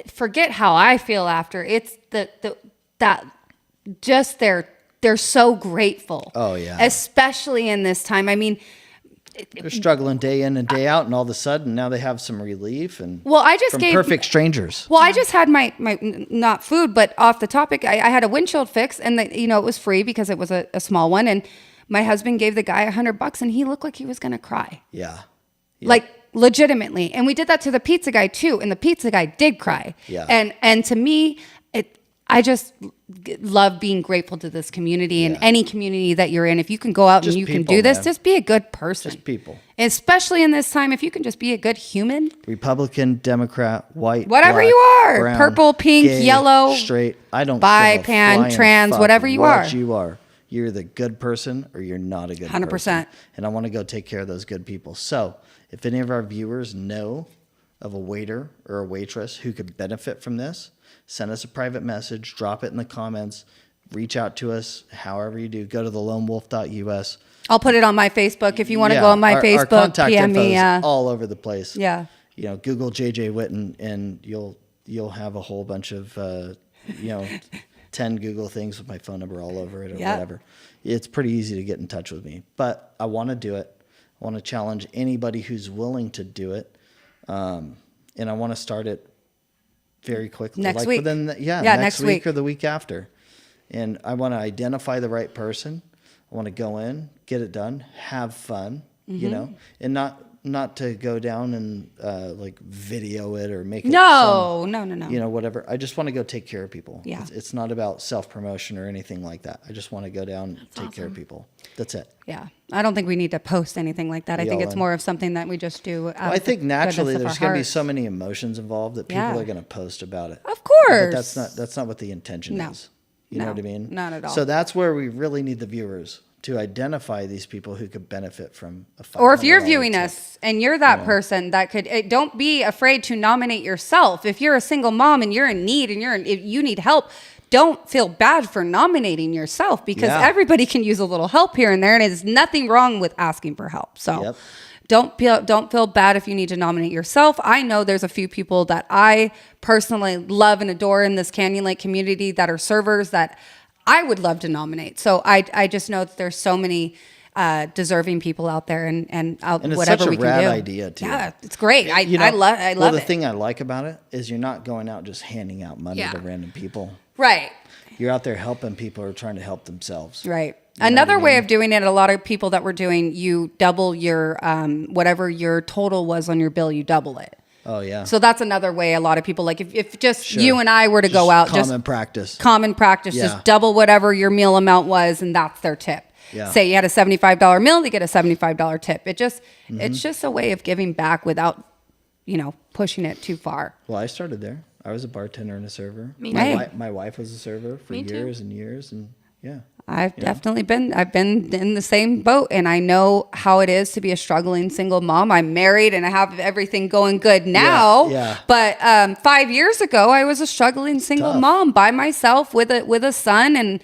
forget how I feel after. It's they're so grateful. Oh, yeah. Especially in this time. I mean, They're struggling day in and day out, and all of a sudden now they have some relief and I just from gave perfect strangers. Well, I just had my not food, but off the topic, I had a windshield fix, and it was free because it was a small one, and my husband gave the guy $100, and he looked like he was gonna cry, Yeah. like legitimately. And we did that to the pizza guy too, and the pizza guy did cry. Yeah. And to me, I just love being grateful to this community and any community that you're in. If you can go out Just and you can people, do this, man. just be a good person. Just people. Especially in this time, if you can just be a good human. Republican, Democrat, white, Whatever black, you are. brown, Purple, pink, gay, yellow, straight. I don't bi, give a pan, flying trans, fuck whatever you what are. you are. You're the good person or you're not a good 100%. person. And I want to go take care of those good people. So if any of our viewers know of a waiter or a waitress who could benefit from this, send us a private message, drop it in the comments, reach out to us, however you do. Go to thelonewolf.us. I'll put it on my Facebook if you want to go on my our Facebook. contact PM info me. is Yeah. all over the place. Yeah. Google JJ Witten and you'll have a whole bunch of 10 Google things with my phone number all over it or Yeah. whatever. It's pretty easy to get in touch with me, but I want to do it. I want to challenge anybody who's willing to do it, and I want to start it very quickly. Next week. Next week or the week after. And I want to identify the right person. I want to go in, get it done, have fun, Mm-hmm. and not to go down and video it or make it No. whatever. I just want to go take care of people. Yeah. It's not about self-promotion or anything like that. I just want to go down and take care of people. That's it. Yeah. I don't think we need to post anything like that. I think Yell it's in. more of something that we just do. Well, I think naturally there's there's going to be so many emotions involved that people Yeah. are going to post about it. Of course. But that's not what the intention No. is. You know No, what I mean? not at all. So that's where we really need the viewers to identify these people who could benefit from a $500 Or if you're viewing tip. us and you're that person that could, don't be afraid to nominate yourself. If you're a single mom and you're in need and if you need help, don't feel bad for nominating yourself because Yeah. everybody can use a little help here and there, and there's nothing wrong with asking for help. So Yep. don't feel bad if you need to nominate yourself. I know there's a few people that I personally love and adore in this Canyon Lake community that are servers that I would love to nominate. So I just know that there's so many deserving people out there, and it's whatever such a we can rad do. idea, too. Yeah, it's great. I love well, the it. thing I like about it is you're not going out just handing out money Yeah. to random people. Right. You're out there helping people who are trying to help themselves. Right. You know Another what I way mean? of doing it, a lot of people that were doing, you double your whatever your total was on your bill, you double it. Oh, yeah. So that's another way a lot of people, like if just Sure. you and I were to go out, Common practice. common practice, Yeah. just double whatever your meal amount was, and that's their tip. Yeah. Say you had a $75 meal, you get a $75 tip. Mm-hmm. It's just a way of giving back without, pushing it too far. Well, I started there. I was a bartender and a server. Me too. My wife was a server for Me too. years and years, and yeah. I've been in the same boat, and I know how it is to be a struggling single mom. I'm married and I have everything going good now. yeah. But 5 years ago, I was a struggling single Tough. mom by myself with a son, and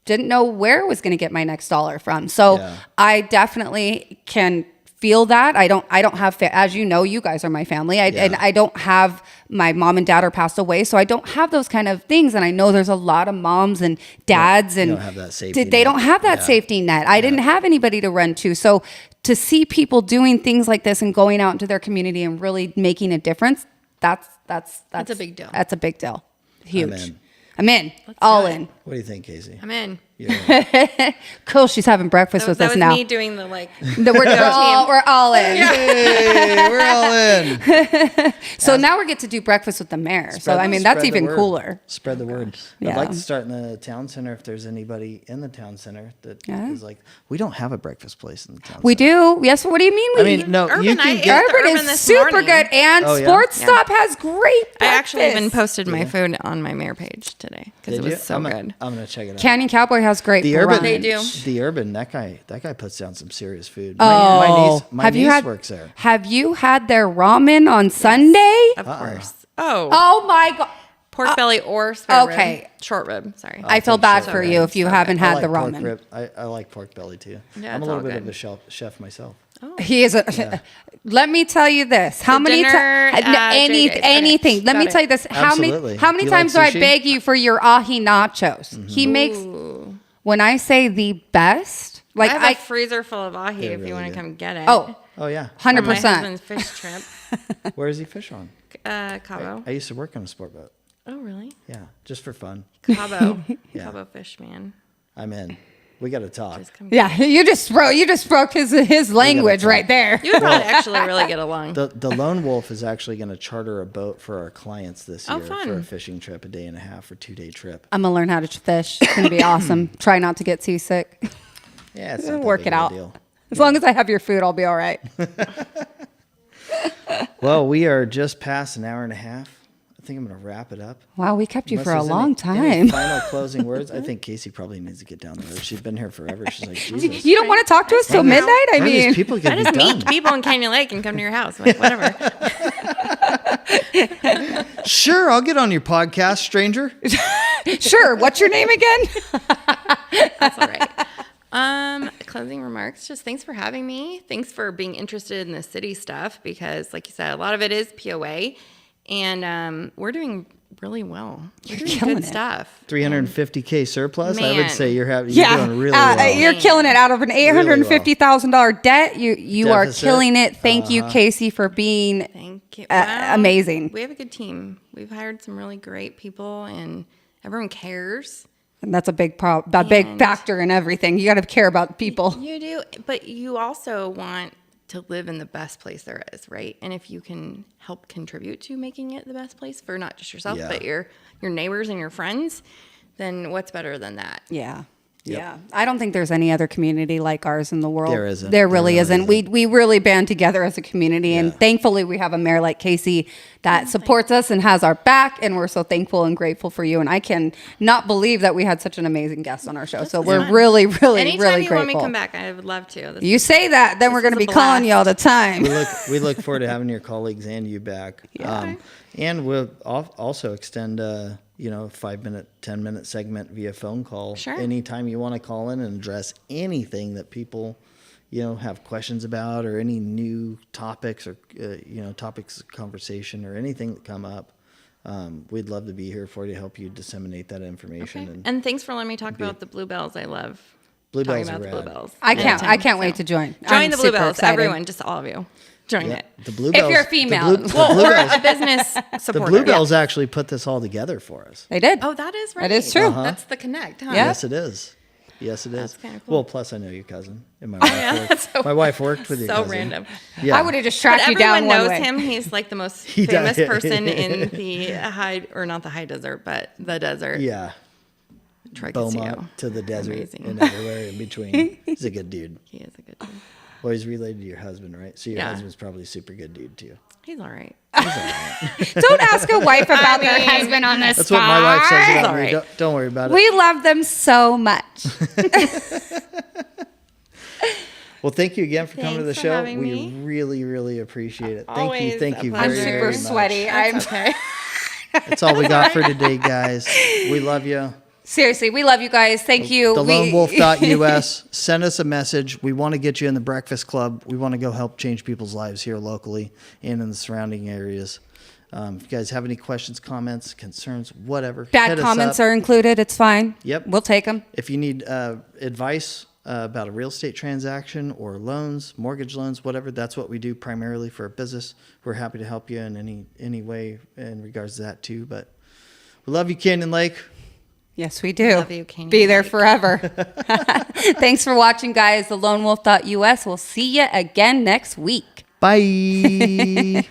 didn't know where I was going to get my next dollar from. So Yeah. I definitely can feel that. I don't have, as you know, you guys are my family. And I don't have, my mom and dad are passed away. So I don't have those kind of things. And I know there's a lot of moms and dads and don't have that safety they don't net. have that Yeah. safety net. I didn't have anybody to run to. So to see people doing things like this and going out into their community and really making a difference, that's a big deal. That's a big deal. Huge. in. I'm in. Let's All do it. in. What do you think, Casey? I'm in. Cool. She's having breakfast with That us was now. me doing the We're all in. Hey, we're all in. So now we get to do breakfast with the mayor. So I mean, that's Spread the even word. cooler. Spread the word. Yeah. I'd like to start in the town center if there's anybody in the town center that is like, we don't have a breakfast place in the town We center. do. Yes. What do you mean? I mean, no, you Urban, can I- get. Urban Urban is this super morning. good, and Oh, yeah? Sports Yeah. Stop has great breakfast. I actually even posted my food on my mayor page today because it Did was you? so I'm good. gonna check it out. Canyon Cowboy has great The urban, brunch. They do. The urban, that guy puts down some serious food. Oh, my niece works there. Have you had their ramen on Sunday? Of course. Oh, Oh my god! pork belly or spare okay. rib. Short rib. Sorry. I feel think bad so. for you if you haven't I had like the pork ramen. rib. I like pork belly too. Yeah, I'm a it's little all bit good. of a chef myself. He is a. Let me tell you this. How many dinner times? at JJ's. Okay, Anything. Let me got tell it. you this. Absolutely. How many Do you like times do I sushi? beg you for your ahi nachos? He makes. Ooh. When I say the best, like I have a freezer full of ahi if really you want to good. come get it. oh, Oh yeah. 100%. On my husband's fish trip. Where does he fish on? Cabo. I used to work on a sport boat. Oh, really? Yeah, just for fun. Cabo. Yeah. Cabo fish, man. I'm in. We got to talk. Just come Yeah, you just broke his language talk. right there. You would probably actually really get along. The Lone Wolf is actually going to charter a boat for our clients this Oh, year fun. for a fishing trip, a day and a half or 2-day trip. I'm gonna learn how to fish. It's gonna be awesome. Try not to get seasick. Yeah, it's not that Work big it of a out. deal. As long as I have your food, I'll be all right. Well, we are just past an hour and a half. I think I'm going to wrap it up. Wow, we kept you Unless for a there's long any time. final closing words? I think Casey probably needs to get down there. She's been here forever. She's like, Jesus. You don't want to talk to us till When these- midnight? I when these mean, people I can be just done. meet people in Canyon Lake and come to your house. I'm like, whatever. Sure, I'll get on your podcast, stranger. sure. What's your name again? That's all right. Closing remarks. Just thanks for having me. Thanks for being interested in the city stuff because, like you said, a lot of it is POA, and we're doing really well. We're doing killing good it. stuff. 350K surplus. I would Man. say you're doing really Yeah, well. you're killing it. Out of an $850,000 debt, you are Deficit. killing it. Thank you, Casey, for being Thank you. amazing. We have a good team. We've hired some really great people, and everyone cares. And that's a big big factor in everything. You got to care about people. You do, but you also want to live in the best place there is, right? And if you can help contribute to making it the best place for not just yourself, Yeah. but your neighbors and your friends, then what's better than that? Yeah. Yep. Yeah. I don't think there's any other community like ours in the world. There isn't. There There really really isn't. We really band together as a community. And Yeah. thankfully, we have a mayor like Casey that supports us and has our back. And we're so thankful and grateful for you. And I can not believe that we had such an amazing guest on our show. So we're fun. really, really, Anytime really you grateful. want me to come back, I would love to. This You say that, then we're going to is be a calling you all the blast. time. We look forward to having your colleagues and you back. Yeah. And we'll also extend a 5-minute, 10-minute segment via phone call. Sure. Anytime you want to call in and address anything that people, have questions about, or any new topics or topics of conversation or anything that come up. We'd love to be here for you to help you disseminate that information. Okay. And And thanks for letting me talk about the bluebells. I love Bluebells talking are about the rad. bluebells. I can't Anytime, wait to join. Join I'm the super bluebells, excited. everyone, just all of you. Join yeah, it. the Bluebells. you're a female. the Well, or Bluebells, a business the supporter. Bluebells actually put this all all together for us. They did. Oh, that is right. That is true. That's the connect, huh? Yeah. Yes, it is. Yes, it is. That's kinda cool. Well, plus I know your cousin. And my wife worked, so- my wife worked with your So cousin. random. Yeah. I would have just But tracked you down everyone one knows way. him. He's like the most He famous does. person in the not the high desert, but the desert. Yeah. Troy Beaumont Castillo. to the desert Amazing. and everywhere in between. He's a good dude. He is a good dude. Well, he's related to your husband, right? So your Yeah. husband's probably a super good dude too. He's all right. Don't ask a wife about their husband on this That's what my wife says spot. about all me. right. Don't worry about it. We love them so much. Well, thank you again for coming to the Thanks for show. having We me. really, really appreciate it. Thank Always you. Thank a you pleasure. very, I'm super very much. sweaty. I'm Okay. That's all we got for today, guys. We love you. seriously, we love you guys. Thank you. TheLoneWolf.us. Send us a message. We want to get you in the Breakfast Club. We want to go help change people's lives here locally and in the surrounding areas. If you guys have any questions, comments, concerns, whatever, Bad hit us comments up. are included. It's fine. Yep. We'll take them. If you need advice about a real estate transaction or loans, mortgage loans, whatever, that's what we do primarily for a business. We're happy to help you in any way in regards to that too. But we love you, Canyon Lake. Yes, we do. Love you, Canyon Be there Lake. forever. Thanks for watching, guys. TheLoneWolf.us. We'll see you again next week. Bye.